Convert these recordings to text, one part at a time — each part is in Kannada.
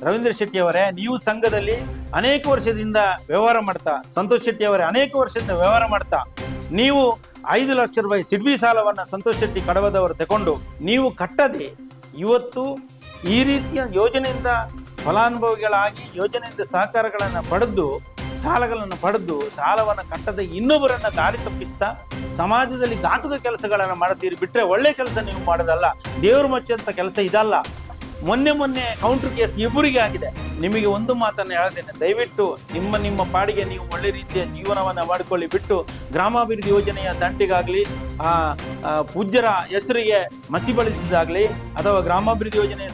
ರವೀಂದ್ರ ಶೆಟ್ಟಿ ಅವರೇ, ನೀವು ಸಂಘದಲ್ಲಿ ಅನೇಕ ವರ್ಷದಿಂದ ವ್ಯವಹಾರ ಮಾಡ್ತಾ, ಸಂತೋಷ್ ಶೆಟ್ಟಿ ಅವರೇ ಅನೇಕ ವರ್ಷದಿಂದ ವ್ಯವಹಾರ ಮಾಡ್ತಾ, ನೀವು 5 ಲಕ್ಷ ರೂಪಾಯಿ ಸಿಡ್ಬಿ ಸಾಲವನ್ನು ಸಂತೋಷ್ ಶೆಟ್ಟಿ ಕಡವದವರು ತಗೊಂಡು ನೀವು ಕಟ್ಟದೆ ಇವತ್ತು ಈ ರೀತಿಯ ಯೋಜನೆಯಿಂದ ಫಲಾನುಭವಿಗಳಾಗಿ ಯೋಜನೆಯಿಂದ ಸಹಕಾರಗಳನ್ನು ಪಡೆದು ಸಾಲಗಳನ್ನು ಪಡೆದು ಸಾಲವನ್ನು ಕಟ್ಟದೆ ಇನ್ನೊಬ್ಬರನ್ನ ದಾರಿ ತಪ್ಪಿಸ್ತಾ ಸಮಾಜದಲ್ಲಿ ಘಾತುಕ ಕೆಲಸಗಳನ್ನು ಮಾಡ್ತೀರಿ. ಬಿಟ್ಟರೆ ಒಳ್ಳೆ ಕೆಲಸ ನೀವು ಮಾಡೋದಲ್ಲ, ದೇವರು ಮಚ್ಚಂತ ಕೆಲಸ ಇದಲ್ಲ. ಮೊನ್ನೆ ಕೌಂಟರ್ ಕೇಸ್ ಇಬ್ಬರಿಗೆ ಆಗಿದೆ. ನಿಮಗೆ ಒಂದು ಮಾತನ್ನು ಹೇಳ್ತೇನೆ, ದಯವಿಟ್ಟು ನಿಮ್ಮ ಪಾಡಿಗೆ ನೀವು ಒಳ್ಳೆ ರೀತಿಯ ಜೀವನವನ್ನು ಮಾಡಿಕೊಳ್ಳಿ. ಬಿಟ್ಟು ಗ್ರಾಮಾಭಿವೃದ್ಧಿ ಯೋಜನೆಯ ದಂಟಿಗಾಗಲಿ ಪೂಜ್ಯರ ಹೆಸರಿಗೆ ಮಸಿ ಬಳಸಿದಾಗಲಿ ಅಥವಾ ಗ್ರಾಮಾಭಿವೃದ್ಧಿ ಯೋಜನೆಯ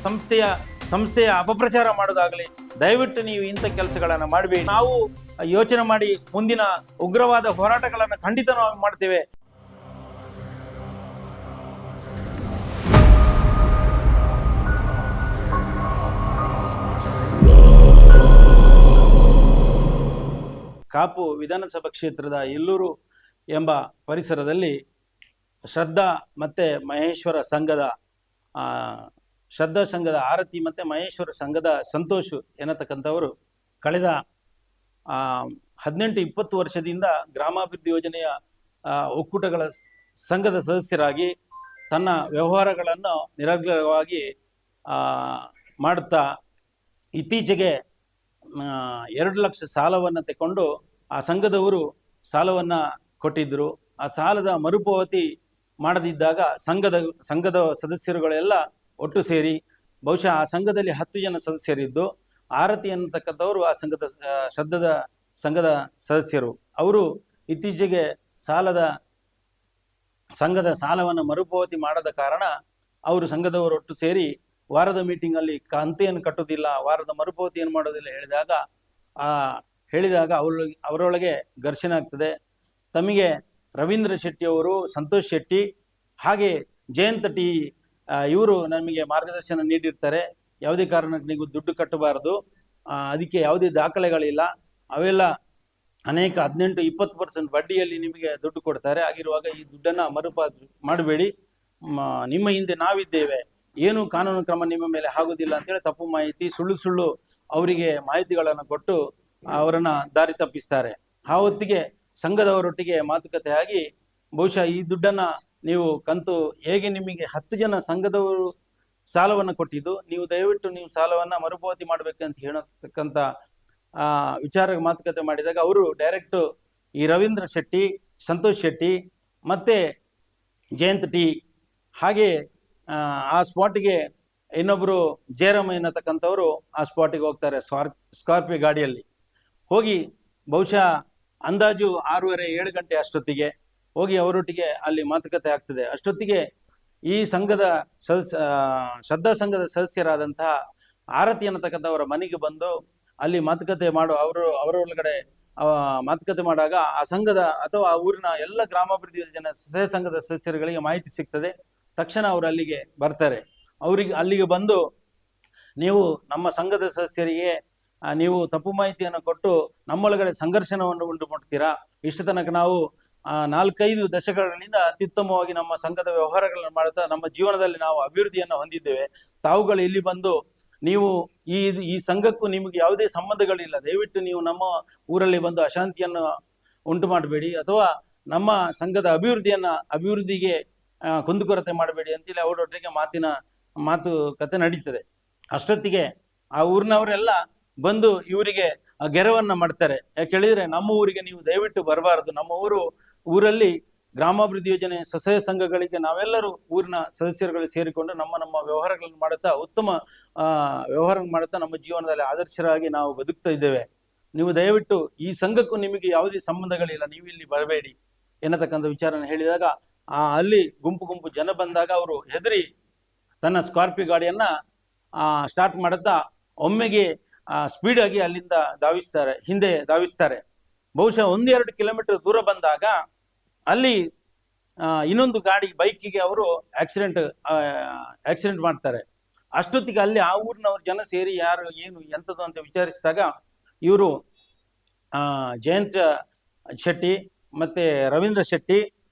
ಸಂಸ್ಥೆಯ ಅಪಪ್ರಚಾರ ಮಾಡೋದಾಗಲಿ ದಯವಿಟ್ಟು ನೀವು ಇಂಥ ಕೆಲಸಗಳನ್ನು ಮಾಡಬೇಡಿ. ನಾವು ಯೋಚನೆ ಮಾಡಿ ಮುಂದಿನ ಉಗ್ರವಾದ ಹೋರಾಟಗಳನ್ನು ಖಂಡಿತ ನಾವು ಮಾಡ್ತೇವೆ. ಕಾಪು ವಿಧಾನಸಭಾ ಕ್ಷೇತ್ರದ ಎಲ್ಲೂರು ಎಂಬ ಪರಿಸರದಲ್ಲಿ ಶ್ರದ್ಧಾ ಮತ್ತು ಮಹೇಶ್ವರ ಸಂಘದ ಆರತಿ ಮತ್ತು ಮಹೇಶ್ವರ ಸಂಘದ ಸಂತೋಷ್ ಎನ್ನತಕ್ಕಂಥವರು ಕಳೆದ 18-20 ವರ್ಷದಿಂದ ಗ್ರಾಮಾಭಿವೃದ್ಧಿ ಯೋಜನೆಯ ಒಕ್ಕೂಟಗಳ ಸಂಘದ ಸದಸ್ಯರಾಗಿ ತನ್ನ ವ್ಯವಹಾರಗಳನ್ನು ನಿರರ್ಗಳವಾಗಿ ಮಾಡುತ್ತಾ ಇತ್ತೀಚೆಗೆ 2 ಲಕ್ಷ ಸಾಲವನ್ನು ತಗೊಂಡು ಆ ಸಂಘದವರು ಸಾಲವನ್ನು ಕೊಟ್ಟಿದ್ದರು. ಆ ಸಾಲದ ಮರುಪಾವತಿ ಮಾಡದಿದ್ದಾಗ ಸಂಘದ ಸದಸ್ಯರುಗಳೆಲ್ಲ ಒಟ್ಟು ಸೇರಿ, ಬಹುಶಃ ಆ ಸಂಘದಲ್ಲಿ 10 ಜನ ಸದಸ್ಯರಿದ್ದು, ಆರತಿ ಅನ್ನತಕ್ಕಂಥವರು ಆ ಸಂಘದ ಸದಸ್ಯರು. ಅವರು ಇತ್ತೀಚೆಗೆ ಸಂಘದ ಸಾಲವನ್ನು ಮರುಪಾವತಿ ಮಾಡದ ಕಾರಣ ಅವರು ಸಂಘದವರು ಒಟ್ಟು ಸೇರಿ ವಾರದ ಮೀಟಿಂಗಲ್ಲಿ ಕಂತೆಯನ್ನು ಕಟ್ಟುವುದಿಲ್ಲ, ವಾರದ ಮರುಪಾವತಿಯನ್ನು ಮಾಡೋದಿಲ್ಲ ಹೇಳಿದಾಗ ಅವರೊಳಗೆ ಘರ್ಷಣೆ ಆಗ್ತದೆ. ತಮಗೆ ರವೀಂದ್ರ ಶೆಟ್ಟಿ ಅವರು, ಸಂತೋಷ್ ಶೆಟ್ಟಿ ಹಾಗೆ ಜಯಂತ ಟಿ ಇವರು ನಮಗೆ ಮಾರ್ಗದರ್ಶನ ನೀಡಿರ್ತಾರೆ. ಯಾವುದೇ ಕಾರಣಕ್ಕೆ ನೀವು ದುಡ್ಡು ಕಟ್ಟಬಾರದು, ಅದಕ್ಕೆ ಯಾವುದೇ ದಾಖಲೆಗಳಿಲ್ಲ, ಅವೆಲ್ಲ ಅನೇಕ 18-20% ಬಡ್ಡಿಯಲ್ಲಿ ನಿಮಗೆ ದುಡ್ಡು ಕೊಡ್ತಾರೆ. ಆಗಿರುವಾಗ ಈ ದುಡ್ಡನ್ನು ಮರುಪಾವತಿ ಮಾಡಬೇಡಿ, ನಿಮ್ಮ ಹಿಂದೆ ನಾವಿದ್ದೇವೆ, ಏನು ಕಾನೂನು ಕ್ರಮ ನಿಮ್ಮ ಮೇಲೆ ಆಗೋದಿಲ್ಲ ಅಂತೇಳಿ ತಪ್ಪು ಮಾಹಿತಿ, ಸುಳ್ಳು ಅವರಿಗೆ ಮಾಹಿತಿಗಳನ್ನು ಕೊಟ್ಟು ಅವರನ್ನು ದಾರಿ ತಪ್ಪಿಸ್ತಾರೆ. ಆ ಹೊತ್ತಿಗೆ ಸಂಘದವರೊಟ್ಟಿಗೆ ಮಾತುಕತೆ ಆಗಿ ಬಹುಶಃ ಈ ದುಡ್ಡನ್ನು ನೀವು ಕಂತು ಹೇಗೆ ನಿಮಗೆ 10 ಜನ ಸಂಘದವರು ಸಾಲವನ್ನು ಕೊಟ್ಟಿದ್ದು, ನೀವು ದಯವಿಟ್ಟು ನೀವು ಸಾಲವನ್ನು ಮರುಪಾವತಿ ಮಾಡಬೇಕಂತ ಹೇಳತಕ್ಕಂಥ ವಿಚಾರ ಮಾತುಕತೆ ಮಾಡಿದಾಗ ಅವರು ಡೈರೆಕ್ಟ್ ಈ ರವೀಂದ್ರ ಶೆಟ್ಟಿ, ಸಂತೋಷ್ ಶೆಟ್ಟಿ ಮತ್ತು ಜಯಂತ್ ಟಿ ಹಾಗೆ ಆ ಸ್ಪಾಟಿಗೆ ಇನ್ನೊಬ್ಬರು ಜಯರಾಮ್ ಎನ್ನತಕ್ಕಂಥವರು ಆ ಸ್ಪಾಟಿಗೆ ಹೋಗ್ತಾರೆ. ಸ್ಕಾರ್ಪಿಯೋ ಗಾಡಿಯಲ್ಲಿ ಹೋಗಿ ಬಹುಶಃ ಅಂದಾಜು 6:30-7 ಗಂಟೆ ಅಷ್ಟೊತ್ತಿಗೆ ಹೋಗಿ ಅವರೊಟ್ಟಿಗೆ ಅಲ್ಲಿ ಮಾತುಕತೆ ಆಗ್ತದೆ. ಅಷ್ಟೊತ್ತಿಗೆ ಈ ಶ್ರದ್ಧಾ ಸಂಘದ ಸದಸ್ಯರಾದಂತಹ ಆರತಿ ಅನ್ನತಕ್ಕಂಥವರ ಮನೆಗೆ ಬಂದು ಅಲ್ಲಿ ಮಾತುಕತೆ ಅವರೊಳಗಡೆ ಮಾತುಕತೆ ಮಾಡುವಾಗ ಆ ಸಂಘದ ಅಥವಾ ಆ ಊರಿನ ಎಲ್ಲ ಗ್ರಾಮಾಭಿವೃದ್ಧಿ ಯೋಜನೆ ಸ್ವಸಹಾಯ ಸಂಘದ ಸದಸ್ಯರುಗಳಿಗೆ ಮಾಹಿತಿ ಸಿಗ್ತದೆ. ತಕ್ಷಣ ಅವರು ಅಲ್ಲಿಗೆ ಬರ್ತಾರೆ. ಅಲ್ಲಿಗೆ ಬಂದು, ನೀವು ನಮ್ಮ ಸಂಘದ ಸದಸ್ಯರಿಗೆ ನೀವು ತಪ್ಪು ಮಾಹಿತಿಯನ್ನು ಕೊಟ್ಟು ನಮ್ಮೊಳಗಡೆ ಸಂಘರ್ಷಣವನ್ನು ಉಂಟು ಮಾಡ್ತೀರಾ. ಇಷ್ಟು ತನಕ ನಾವು 4-5 ದಶಕಗಳಿಂದ ಅತ್ಯುತ್ತಮವಾಗಿ ನಮ್ಮ ಸಂಘದ ವ್ಯವಹಾರಗಳನ್ನು ಮಾಡುತ್ತಾ ನಮ್ಮ ಜೀವನದಲ್ಲಿ ನಾವು ಅಭಿವೃದ್ಧಿಯನ್ನು ಹೊಂದಿದ್ದೇವೆ. ತಾವುಗಳು ಇಲ್ಲಿ ಬಂದು ನೀವು ಈ ಸಂಘಕ್ಕೂ ನಿಮಗೆ ಯಾವುದೇ ಸಂಬಂಧಗಳಿಲ್ಲ, ದಯವಿಟ್ಟು ನೀವು ನಮ್ಮ ಊರಲ್ಲಿ ಬಂದು ಅಶಾಂತಿಯನ್ನು ಉಂಟು ಮಾಡಬೇಡಿ ಅಥವಾ ನಮ್ಮ ಸಂಘದ ಅಭಿವೃದ್ಧಿಗೆ ಕುಂದುಕೊರತೆ ಮಾಡಬೇಡಿ ಅಂತೇಳಿ ಅವರೊಟ್ಟಿಗೆ ಮಾತುಕತೆ ನಡೀತದೆ. ಅಷ್ಟೊತ್ತಿಗೆ ಆ ಊರಿನವರೆಲ್ಲ ಬಂದು ಇವರಿಗೆ ಗೆರವನ್ನು ಮಾಡ್ತಾರೆ. ಯಾಕೆ ಹೇಳಿದ್ರೆ, ನಮ್ಮ ಊರಿಗೆ ನೀವು ದಯವಿಟ್ಟು ಬರಬಾರದು, ನಮ್ಮ ಊರಲ್ಲಿ ಗ್ರಾಮಾಭಿವೃದ್ಧಿ ಯೋಜನೆ ಸ್ವಸಹಾಯ ಸಂಘಗಳಿಗೆ ನಾವೆಲ್ಲರೂ ಊರಿನ ಸದಸ್ಯರುಗಳು ಸೇರಿಕೊಂಡು ನಮ್ಮ ವ್ಯವಹಾರಗಳನ್ನು ಮಾಡುತ್ತಾ ಉತ್ತಮ ವ್ಯವಹಾರ ಮಾಡುತ್ತಾ ನಮ್ಮ ಜೀವನದಲ್ಲಿ ಆದರ್ಶರಾಗಿ ನಾವು ಬದುಕ್ತಾ ಇದ್ದೇವೆ. ನೀವು ದಯವಿಟ್ಟು ಈ ಸಂಘಕ್ಕೂ ನಿಮಗೆ ಯಾವುದೇ ಸಂಬಂಧಗಳಿಲ್ಲ, ನೀವು ಇಲ್ಲಿ ಬರಬೇಡಿ ಎನ್ನತಕ್ಕಂಥ ವಿಚಾರನ ಹೇಳಿದಾಗ ಅಲ್ಲಿ ಗುಂಪು ಜನ ಬಂದಾಗ ಅವರು ಹೆದರಿ ತನ್ನ ಸ್ಕಾರ್ಪಿಯೋ ಗಾಡಿಯನ್ನ ಸ್ಟಾರ್ಟ್ ಮಾಡುತ್ತಾ ಒಮ್ಮೆಗೆ ಸ್ಪೀಡಾಗಿ ಅಲ್ಲಿಂದ ಹಿಂದೆ ಧಾವಿಸ್ತಾರೆ. ಬಹುಶಃ 1-2 ಕಿಲೋಮೀಟರ್ ದೂರ ಬಂದಾಗ ಅಲ್ಲಿ ಇನ್ನೊಂದು ಬೈಕಿಗೆ ಅವರು ಆಕ್ಸಿಡೆಂಟ್ ಮಾಡ್ತಾರೆ. ಅಷ್ಟೊತ್ತಿಗೆ ಅಲ್ಲಿ ಆ ಊರಿನವ್ರ ಜನ ಸೇರಿ ಯಾರು ಏನು ಎಂಥದ್ದು ಅಂತ ವಿಚಾರಿಸಿದಾಗ ಇವರು ಜಯಂತ ಶೆಟ್ಟಿ ಮತ್ತು ರವೀಂದ್ರ ಶೆಟ್ಟಿ,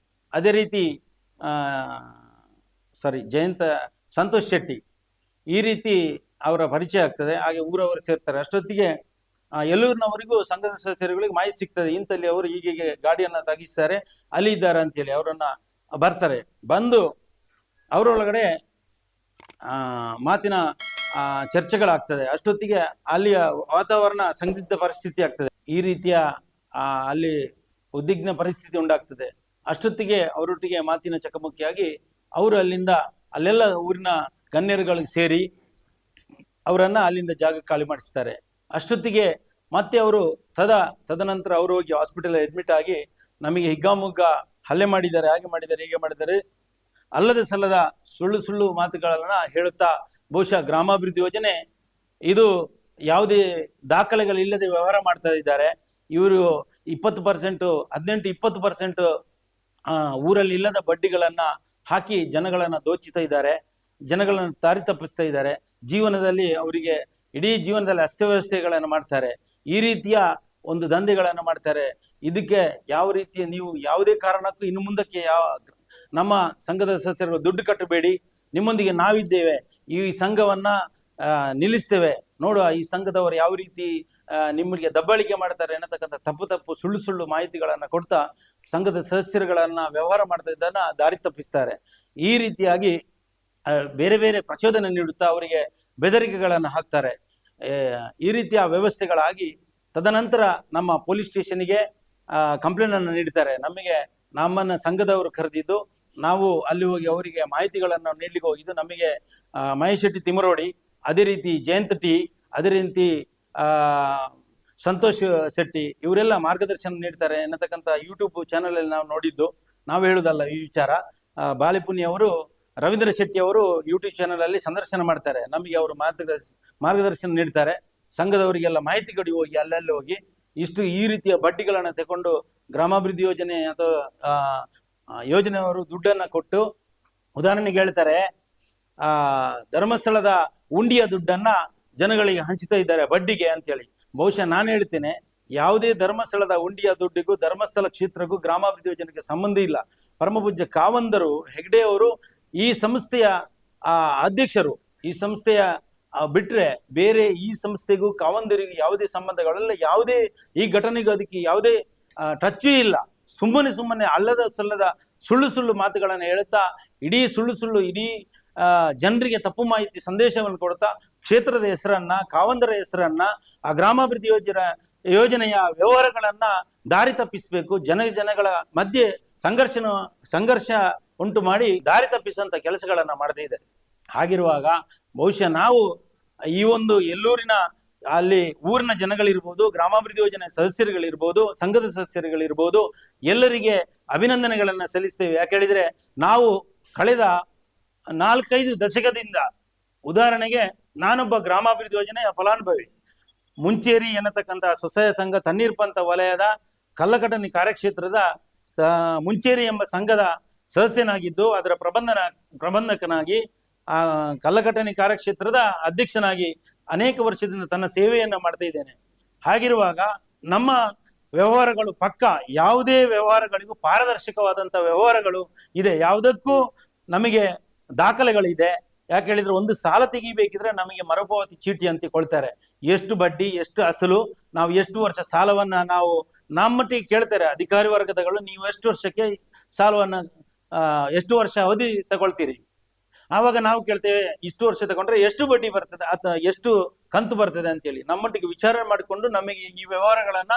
ಅದೇ ರೀತಿ ಸಂತೋಷ್ ಶೆಟ್ಟಿ ಈ ರೀತಿ ಅವರ ಪರಿಚಯ ಆಗ್ತದೆ, ಹಾಗೆ ಊರವರು ಸೇರ್ತಾರೆ. ಅಷ್ಟೊತ್ತಿಗೆ ಎಲ್ಲೂರಿನವರಿಗೂ ಸಂಘದ ಸದಸ್ಯರುಗಳಿಗೆ ಮಾಹಿತಿ ಸಿಗ್ತದೆ, ಇಂತಲ್ಲಿ ಅವರು ಹೀಗೆ ಗಾಡಿಯನ್ನ ತಗಿಸ್ತಾರೆ, ಅಲ್ಲಿ ಇದ್ದಾರೆ ಅಂತೇಳಿ ಅವರನ್ನ ಬರ್ತಾರೆ. ಬಂದು ಅವರೊಳಗಡೆ ಮಾತಿನ ಚರ್ಚೆಗಳಾಗ್ತದೆ. ಅಷ್ಟೊತ್ತಿಗೆ ಅಲ್ಲಿಯ ವಾತಾವರಣ ಸಂದಿಗ್ಧ ಪರಿಸ್ಥಿತಿ ಆಗ್ತದೆ. ಈ ರೀತಿಯ ಅಲ್ಲಿ ಉದ್ವಿಗ್ನ ಪರಿಸ್ಥಿತಿ ಉಂಟಾಗ್ತದೆ. ಅಷ್ಟೊತ್ತಿಗೆ ಅವರೊಟ್ಟಿಗೆ ಮಾತಿನ ಚಕಮಕಿಯಾಗಿ ಅವರು ಅಲ್ಲೆಲ್ಲ ಊರಿನ ಗಣ್ಯರುಗಳಿಗೆ ಸೇರಿ ಅವರನ್ನ ಅಲ್ಲಿಂದ ಜಾಗ ಖಾಲಿ ಮಾಡಿಸ್ತಾರೆ. ಅಷ್ಟೊತ್ತಿಗೆ ಮತ್ತೆ ಅವರು ತದನಂತರ ಅವರು ಹೋಗಿ ಹಾಸ್ಪಿಟಲ್ ಅಡ್ಮಿಟ್ ಆಗಿ ನಮಗೆ ಹಿಗ್ಗಾಮುಗ್ಗ ಹಲ್ಲೆ ಮಾಡಿದ್ದಾರೆ, ಹಾಗೆ ಮಾಡಿದ್ದಾರೆ, ಹೀಗೆ ಮಾಡಿದ್ದಾರೆ, ಅಲ್ಲದ ಸಲ್ಲದ ಸುಳ್ಳು ಮಾತುಗಳನ್ನ ಹೇಳುತ್ತಾ ಬಹುಶಃ ಗ್ರಾಮಾಭಿವೃದ್ಧಿ ಯೋಜನೆ ಇದು ಯಾವುದೇ ದಾಖಲೆಗಳಿಲ್ಲದೆ ವ್ಯವಹಾರ ಮಾಡ್ತಾ ಇದ್ದಾರೆ. ಇವರು 20%, 18-20% ಊರಲ್ಲಿ ಇಲ್ಲದ ಬಡ್ಡಿಗಳನ್ನ ಹಾಕಿ ಜನಗಳನ್ನ ದೋಚಿತಾ ಇದ್ದಾರೆ, ಜನಗಳನ್ನ ದಾರಿ ತಪ್ಪಿಸ್ತಾ ಇದ್ದಾರೆ. ಜೀವನದಲ್ಲಿ ಅವರಿಗೆ ಇಡೀ ಜೀವನದಲ್ಲಿ ಅಸ್ತವ್ಯವಸ್ಥೆಗಳನ್ನು ಮಾಡ್ತಾರೆ. ಈ ರೀತಿಯ ಒಂದು ದಂಧೆಗಳನ್ನು ಮಾಡ್ತಾರೆ. ಇದಕ್ಕೆ ಯಾವ ರೀತಿಯ ನೀವು ಯಾವುದೇ ಕಾರಣಕ್ಕೂ ಇನ್ನು ಮುಂದಕ್ಕೆ ನಮ್ಮ ಸಂಘದ ಸದಸ್ಯರು ದುಡ್ಡು ಕಟ್ಟಬೇಡಿ, ನಿಮ್ಮೊಂದಿಗೆ ನಾವಿದ್ದೇವೆ, ಈ ಸಂಘವನ್ನ ನಿಲ್ಲಿಸ್ತೇವೆ, ನೋಡುವ ಈ ಸಂಘದವರು ಯಾವ ರೀತಿ ನಿಮಗೆ ದಬ್ಬಾಳಿಕೆ ಮಾಡ್ತಾರೆ ಅನ್ನತಕ್ಕಂಥ ತಪ್ಪು ಸುಳ್ಳು ಮಾಹಿತಿಗಳನ್ನ ಕೊಡ್ತಾ ಸಂಘದ ಸದಸ್ಯರುಗಳನ್ನ ವ್ಯವಹಾರ ಮಾಡ್ತಾ ಇದ್ದನ್ನ ದಾರಿ ತಪ್ಪಿಸ್ತಾರೆ. ಈ ರೀತಿಯಾಗಿ ಬೇರೆ ಬೇರೆ ಪ್ರಚೋದನೆ ನೀಡುತ್ತಾ ಅವರಿಗೆ ಬೆದರಿಕೆಗಳನ್ನು ಹಾಕ್ತಾರೆ. ಈ ರೀತಿಯ ವ್ಯವಸ್ಥೆಗಳಾಗಿ ತದನಂತರ ನಮ್ಮ ಪೊಲೀಸ್ ಸ್ಟೇಷನ್ಗೆ ಕಂಪ್ಲೇಂಟ್ ಅನ್ನು ನೀಡ್ತಾರೆ. ನಮ್ಮನ್ನ ಸಂಘದವರು ಕರೆದಿದ್ದು, ನಾವು ಅಲ್ಲಿ ಹೋಗಿ ಅವರಿಗೆ ಮಾಹಿತಿಗಳನ್ನು ನೀಡಲಿಕ್ಕೆ ಹೋಗಿದ್ದು. ನಮಗೆ ಮಹೇಶ್ ಶೆಟ್ಟಿ ತಿಮರೋಡಿ, ಅದೇ ರೀತಿ ಜಯಂತ್ ಟಿ, ಅದೇ ರೀತಿ ಸಂತೋಷ್ ಶೆಟ್ಟಿ ಇವರೆಲ್ಲ ಮಾರ್ಗದರ್ಶನ ನೀಡ್ತಾರೆ ಎನ್ನತಕ್ಕಂಥ ಯೂಟ್ಯೂಬ್ ಚಾನಲ್ ಅಲ್ಲಿ ನಾವು ನೋಡಿದ್ದು. ನಾವು ಹೇಳುವುದಲ್ಲ ಈ ವಿಚಾರ. ಬಾಲಿಪುನಿ ಅವರು, ರವೀಂದ್ರ ಶೆಟ್ಟಿ ಅವರು ಯೂಟ್ಯೂಬ್ ಚಾನಲ್ ಅಲ್ಲಿ ಸಂದರ್ಶನ ಮಾಡ್ತಾರೆ. ನಮಗೆ ಅವರು ಮಾರ್ಗದರ್ಶನ ನೀಡ್ತಾರೆ. ಸಂಘದವರಿಗೆಲ್ಲ ಮಾಹಿತಿ ಕೊಡಿ, ಹೋಗಿ ಅಲ್ಲೆಲ್ಲ ಹೋಗಿ ಈ ರೀತಿಯ ಬಡ್ಡಿಗಳನ್ನು ತಗೊಂಡು ಗ್ರಾಮಾಭಿವೃದ್ಧಿ ಯೋಜನೆ ಅಥವಾ ಯೋಜನೆಯವರು ದುಡ್ಡನ್ನ ಕೊಟ್ಟು, ಉದಾಹರಣೆಗೆ ಹೇಳ್ತಾರೆ, ಧರ್ಮಸ್ಥಳದ ಉಂಡಿಯ ದುಡ್ಡನ್ನ ಜನಗಳಿಗೆ ಹಂಚುತ್ತಾ ಇದ್ದಾರೆ ಬಡ್ಡಿಗೆ ಅಂತೇಳಿ. ಬಹುಶಃ ನಾನು ಹೇಳ್ತೇನೆ, ಯಾವುದೇ ಧರ್ಮಸ್ಥಳದ ಉಂಡಿಯ ದುಡ್ಡಿಗೂ ಧರ್ಮಸ್ಥಳ ಕ್ಷೇತ್ರಕ್ಕೂ ಗ್ರಾಮಾಭಿವೃದ್ಧಿ ಯೋಜನೆಗೆ ಸಂಬಂಧ ಇಲ್ಲ. ಪರಮಪೂಜ್ಯ ಕಾವಂದರು ಹೆಗ್ಡೆ ಅವರು ಈ ಸಂಸ್ಥೆಯ ಅಧ್ಯಕ್ಷರು. ಈ ಸಂಸ್ಥೆಯ ಬಿಟ್ರೆ ಬೇರೆ ಈ ಸಂಸ್ಥೆಗೂ ಕಾವಂದರಿಗೂ ಯಾವುದೇ ಸಂಬಂಧಗಳೆಲ್ಲ, ಯಾವುದೇ ಈ ಘಟನೆಗೂ ಅದಕ್ಕೆ ಯಾವುದೇ ಟಚ್ಚೂ ಇಲ್ಲ. ಸುಮ್ಮನೆ ಅಲ್ಲದ ಸಲ್ಲದ ಸುಳ್ಳು ಮಾತುಗಳನ್ನು ಹೇಳುತ್ತಾ ಇಡೀ ಇಡೀ ಜನರಿಗೆ ತಪ್ಪು ಮಾಹಿತಿ ಸಂದೇಶವನ್ನು ಕೊಡ್ತಾ ಕ್ಷೇತ್ರದ ಹೆಸರನ್ನ, ಕಾವಂದರ ಹೆಸರನ್ನ, ಆ ಗ್ರಾಮಾಭಿವೃದ್ಧಿ ಯೋಜನೆಯ ವ್ಯವಹಾರಗಳನ್ನ ದಾರಿ ತಪ್ಪಿಸಬೇಕು, ಜನಗಳ ಮಧ್ಯೆ ಸಂಘರ್ಷ ಉಂಟು ಮಾಡಿ ದಾರಿ ತಪ್ಪಿಸುವಂತ ಕೆಲಸಗಳನ್ನ ಮಾಡದೇ ಇದ್ದಾರೆ. ಹಾಗಿರುವಾಗ ಬಹುಶಃ ನಾವು ಈ ಒಂದು ಎಲ್ಲೂರಿನ ಅಲ್ಲಿ ಊರಿನ ಜನಗಳಿರ್ಬೋದು, ಗ್ರಾಮಾಭಿವೃದ್ಧಿ ಯೋಜನೆ ಸದಸ್ಯರುಗಳಿರ್ಬೋದು, ಸಂಘದ ಸದಸ್ಯರುಗಳಿರ್ಬೋದು, ಎಲ್ಲರಿಗೆ ಅಭಿನಂದನೆಗಳನ್ನ ಸಲ್ಲಿಸ್ತೇವೆ. ಯಾಕೆ ಹೇಳಿದ್ರೆ ನಾವು ಕಳೆದ 4-5 ದಶಕದಿಂದ, ಉದಾಹರಣೆಗೆ ನಾನೊಬ್ಬ ಗ್ರಾಮಾಭಿವೃದ್ಧಿ ಯೋಜನೆಯ ಫಲಾನುಭವಿ. ಮುಂಚೇರಿ ಎನ್ನತಕ್ಕಂಥ ಸ್ವಸಹಾಯ ಸಂಘ ತಣ್ಣೀರ್ ಪಂಥ ವಲಯದ ಕಲ್ಲಕಟನಿ ಕಾರ್ಯಕ್ಷೇತ್ರದ ಮುಂಚೇರಿ ಎಂಬ ಸಂಘದ ಸದಸ್ಯನಾಗಿದ್ದು, ಅದರ ಪ್ರಬಂಧಕನಾಗಿ, ಕಲ್ಲಕಟನಿ ಕಾರ್ಯಕ್ಷೇತ್ರದ ಅಧ್ಯಕ್ಷನಾಗಿ ಅನೇಕ ವರ್ಷದಿಂದ ತನ್ನ ಸೇವೆಯನ್ನ ಮಾಡ್ತಾ ಇದ್ದೇನೆ. ಹಾಗಿರುವಾಗ ನಮ್ಮ ವ್ಯವಹಾರಗಳು ಪಕ್ಕ, ಯಾವುದೇ ವ್ಯವಹಾರಗಳಿಗೂ ಪಾರದರ್ಶಕವಾದಂಥ ವ್ಯವಹಾರಗಳು ಇದೆ. ಯಾವುದಕ್ಕೂ ನಮಗೆ ದಾಖಲೆಗಳಿದೆ. ಯಾಕೆ ಹೇಳಿದ್ರೆ, ಒಂದು ಸಾಲ ತೆಗಿಬೇಕಿದ್ರೆ ನಮಗೆ ಮರುಪಾವತಿ ಚೀಟಿ ಅಂತ ಕೊಳ್ತಾರೆ. ಎಷ್ಟು ಬಡ್ಡಿ, ಎಷ್ಟು ಅಸಲು, ನಾವು ಎಷ್ಟು ವರ್ಷ ಸಾಲವನ್ನ ನಾವು ನಮ್ಮಟ್ಟಿಗೆ ಕೇಳ್ತಾರೆ ಅಧಿಕಾರಿ ವರ್ಗದಗಳು. ನೀವು ಎಷ್ಟು ವರ್ಷಕ್ಕೆ ಸಾಲವನ್ನ ಎಷ್ಟು ವರ್ಷ ಅವಧಿ ತಗೊಳ್ತೀರಿ? ಆವಾಗ ನಾವು ಕೇಳ್ತೇವೆ, ಇಷ್ಟು ವರ್ಷ ತಗೊಂಡ್ರೆ ಎಷ್ಟು ಬಡ್ಡಿ ಬರ್ತದೆ ಅಥವಾ ಎಷ್ಟು ಕಂತು ಬರ್ತದೆ ಅಂತೇಳಿ. ನಮ್ಮೊಟ್ಟಿಗೆ ವಿಚಾರ ಮಾಡಿಕೊಂಡು ನಮಗೆ ಈ ವ್ಯವಹಾರಗಳನ್ನ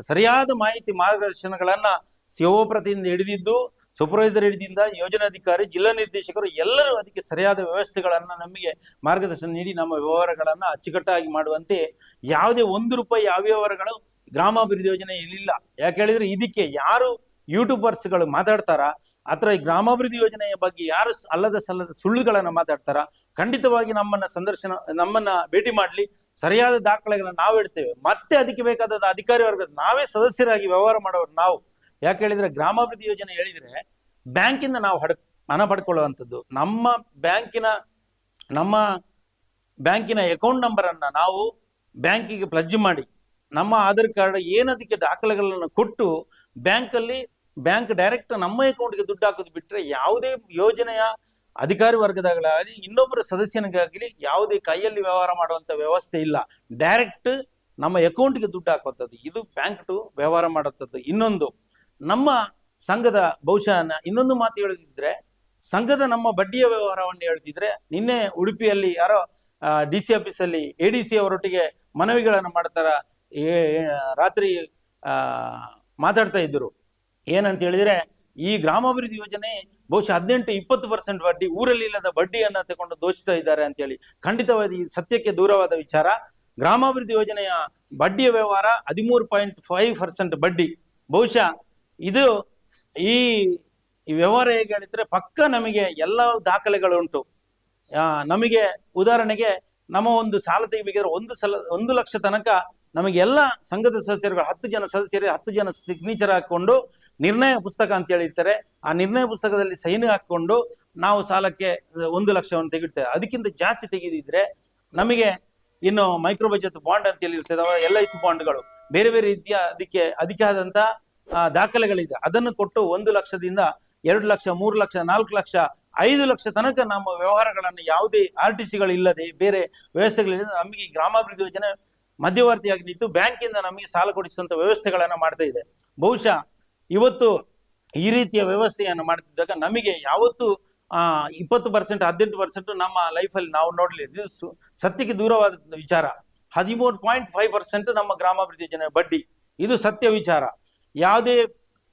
ಸರಿಯಾದ ಮಾಹಿತಿ ಮಾರ್ಗದರ್ಶನಗಳನ್ನ ಸಿಒ ಪ್ರತಿನಿಧಿ ಹಿಡಿದಿದ್ದು, ಸೂಪರ್ವೈಸರ್ ಹಿಡಿದಿಂದ ಯೋಜನಾಧಿಕಾರಿ, ಜಿಲ್ಲಾ ನಿರ್ದೇಶಕರು ಎಲ್ಲರೂ ಅದಕ್ಕೆ ಸರಿಯಾದ ವ್ಯವಸ್ಥೆಗಳನ್ನ ನಮಗೆ ಮಾರ್ಗದರ್ಶನ ನೀಡಿ ನಮ್ಮ ವ್ಯವಹಾರಗಳನ್ನ ಅಚ್ಚುಕಟ್ಟಾಗಿ ಮಾಡುವಂತೆ ಯಾವುದೇ ₹1 ವ್ಯವಹಾರಗಳು ಗ್ರಾಮಾಭಿವೃದ್ಧಿ ಯೋಜನೆಯಲ್ಲಿ ಇಲ್ಲ. ಯಾಕೆ ಹೇಳಿದ್ರೆ, ಇದಕ್ಕೆ ಯಾರು ಯೂಟ್ಯೂಬರ್ಸ್ಗಳು ಮಾತಾಡ್ತಾರ ಅಥವಾ ಈ ಗ್ರಾಮಾಭಿವೃದ್ಧಿ ಯೋಜನೆಯ ಬಗ್ಗೆ ಯಾರು ಅಲ್ಲದ ಸಲ್ಲದ ಸುಳ್ಳುಗಳನ್ನ ಮಾತಾಡ್ತಾರ, ಖಂಡಿತವಾಗಿ ನಮ್ಮನ್ನ ಭೇಟಿ ಮಾಡ್ಲಿ, ಸರಿಯಾದ ದಾಖಲೆಗಳನ್ನ ನಾವು ಇಡ್ತೇವೆ. ಮತ್ತೆ ಅದಕ್ಕೆ ಬೇಕಾದ ಅಧಿಕಾರಿ ವರ್ಗ ನಾವೇ ಸದಸ್ಯರಾಗಿ ವ್ಯವಹಾರ ಮಾಡೋರು ನಾವು. ಯಾಕೆ ಹೇಳಿದ್ರೆ, ಗ್ರಾಮಾಭಿವೃದ್ಧಿ ಯೋಜನೆ ಹೇಳಿದ್ರೆ ಬ್ಯಾಂಕಿಂದ ನಾವು ಹಣ ಪಡ್ಕೊಳ್ಳುವಂಥದ್ದು. ನಮ್ಮ ಬ್ಯಾಂಕಿನ ಅಕೌಂಟ್ ನಂಬರ್ ಅನ್ನ ನಾವು ಬ್ಯಾಂಕಿಗೆ ಪ್ಲಜ್ ಮಾಡಿ, ನಮ್ಮ ಆಧಾರ್ ಕಾರ್ಡ್ ಏನದಕ್ಕೆ ದಾಖಲೆಗಳನ್ನು ಕೊಟ್ಟು ಬ್ಯಾಂಕ್ ಡೈರೆಕ್ಟ್ ನಮ್ಮ ಅಕೌಂಟ್ಗೆ ದುಡ್ಡು ಹಾಕೋದು ಬಿಟ್ರೆ ಯಾವುದೇ ಯೋಜನೆಯ ಅಧಿಕಾರಿ ವರ್ಗದಾಗಲಿ ಇನ್ನೊಬ್ಬರ ಸದಸ್ಯನಿಗಾಗಲಿ ಯಾವುದೇ ಕೈಯಲ್ಲಿ ವ್ಯವಹಾರ ಮಾಡುವಂತ ವ್ಯವಸ್ಥೆ ಇಲ್ಲ. ಡೈರೆಕ್ಟ್ ನಮ್ಮ ಅಕೌಂಟ್ಗೆ ದುಡ್ಡು ಹಾಕುವಂಥದ್ದು, ಇದು ಬ್ಯಾಂಕ್ ಟು ವ್ಯವಹಾರ ಮಾಡುವಂಥದ್ದು. ಇನ್ನೊಂದು ನಮ್ಮ ಸಂಘದ ಬಹುಶಃ ಇನ್ನೊಂದು ಮಾತು ಹೇಳಿದ್ರೆ, ಸಂಘದ ನಮ್ಮ ಬಡ್ಡಿಯ ವ್ಯವಹಾರವನ್ನು ಹೇಳ್ತಿದ್ರೆ, ನಿನ್ನೆ ಉಡುಪಿಯಲ್ಲಿ ಯಾರೋ DC ಆಫೀಸಲ್ಲಿ ADC ಅವರೊಟ್ಟಿಗೆ ಮನವಿಗಳನ್ನು ಮಾಡ್ತಾರ, ರಾತ್ರಿ ಮಾತಾಡ್ತಾ ಇದ್ರು. ಏನಂತ ಹೇಳಿದ್ರೆ, ಈ ಗ್ರಾಮಾಭಿವೃದ್ಧಿ ಯೋಜನೆ ಬಹುಶಃ 18-20% ಬಡ್ಡಿ, ಊರಲ್ಲಿ ಇಲ್ಲದ ಬಡ್ಡಿಯನ್ನ ತಗೊಂಡು ದೋಚಿಸ್ತಾ ಇದ್ದಾರೆ ಅಂತೇಳಿ. ಖಂಡಿತವಾಗಿ ಸತ್ಯಕ್ಕೆ ದೂರವಾದ ವಿಚಾರ. ಗ್ರಾಮಾಭಿವೃದ್ಧಿ ಯೋಜನೆಯ ಬಡ್ಡಿಯ ವ್ಯವಹಾರ 13.5% ಬಡ್ಡಿ. ಬಹುಶಃ ಇದು ಈ ವ್ಯವಹಾರ ಹೇಗೆ ಹೇಳಿದ್ರೆ, ಪಕ್ಕ ನಮಗೆ ಎಲ್ಲ ದಾಖಲೆಗಳು ಉಂಟು. ನಮಗೆ ಉದಾಹರಣೆಗೆ ನಮ್ಮ ಒಂದು ಸಾಲ ತೆಗಿಬೇಕಾದ್ರೆ 1 ಲಕ್ಷ ತನಕ ನಮಗೆ ಎಲ್ಲ ಸಂಘದ ಸದಸ್ಯರುಗಳು 10 ಜನ ಸದಸ್ಯರಿಗೆ 10 ಜನ ಸಿಗ್ನೇಚರ್ ಹಾಕೊಂಡು ನಿರ್ಣಯ ಪುಸ್ತಕ ಅಂತ ಹೇಳಿರ್ತಾರೆ. ಆ ನಿರ್ಣಯ ಪುಸ್ತಕದಲ್ಲಿ ಸೈನ್ ಹಾಕೊಂಡು ನಾವು ಸಾಲಕ್ಕೆ 1 ಲಕ್ಷವನ್ನು ತೆಗಿಡ್ತೇವೆ. ಅದಕ್ಕಿಂತ ಜಾಸ್ತಿ ತೆಗೆದಿದ್ರೆ ನಮಗೆ ಇನ್ನು ಮೈಕ್ರೋ ಬಚತ್ ಬಾಂಡ್ ಅಂತ ಹೇಳಿ ಇರ್ತದೆ, LIC ಬಾಂಡ್ಗಳು, ಬೇರೆ ಬೇರೆ ರೀತಿಯ ಅದಕ್ಕೆ ಆದಂತ ದಾಖಲೆಗಳಿದೆ. ಅದನ್ನು ಕೊಟ್ಟು 1 ಲಕ್ಷದಿಂದ 2 ಲಕ್ಷ, 3 ಲಕ್ಷ, 4 ಲಕ್ಷ, 5 ಲಕ್ಷ ತನಕ ನಮ್ಮ ವ್ಯವಹಾರಗಳನ್ನು ಯಾವುದೇ RTCಗಳು ಇಲ್ಲದೆ, ಬೇರೆ ವ್ಯವಸ್ಥೆಗಳಿಲ್ಲದೆ ನಮಗೆ ಗ್ರಾಮಾಭಿವೃದ್ಧಿ ಯೋಜನೆ ಮಧ್ಯವರ್ತಿಯಾಗಿ ನಿಂತು ಬ್ಯಾಂಕಿಂದ ನಮಗೆ ಸಾಲ ಕೊಡಿಸುವಂತ ವ್ಯವಸ್ಥೆಗಳನ್ನ ಮಾಡ್ತಾ ಇದೆ. ಬಹುಶಃ ಇವತ್ತು ಈ ರೀತಿಯ ವ್ಯವಸ್ಥೆಯನ್ನು ಮಾಡ್ತಿದ್ದಾಗ ನಮಗೆ ಯಾವತ್ತು 20%, 18% ನಮ್ಮ ಲೈಫಲ್ಲಿ ನಾವು ನೋಡ್ಲಿಲ್ಲ. ಇದು ಸತ್ಯಕ್ಕೆ ದೂರವಾದ ವಿಚಾರ. 13.5% ನಮ್ಮ ಗ್ರಾಮಾಭಿವೃದ್ಧಿ ಯೋಜನೆ ಬಡ್ಡಿ, ಇದು ಸತ್ಯ ವಿಚಾರ. ಯಾವುದೇ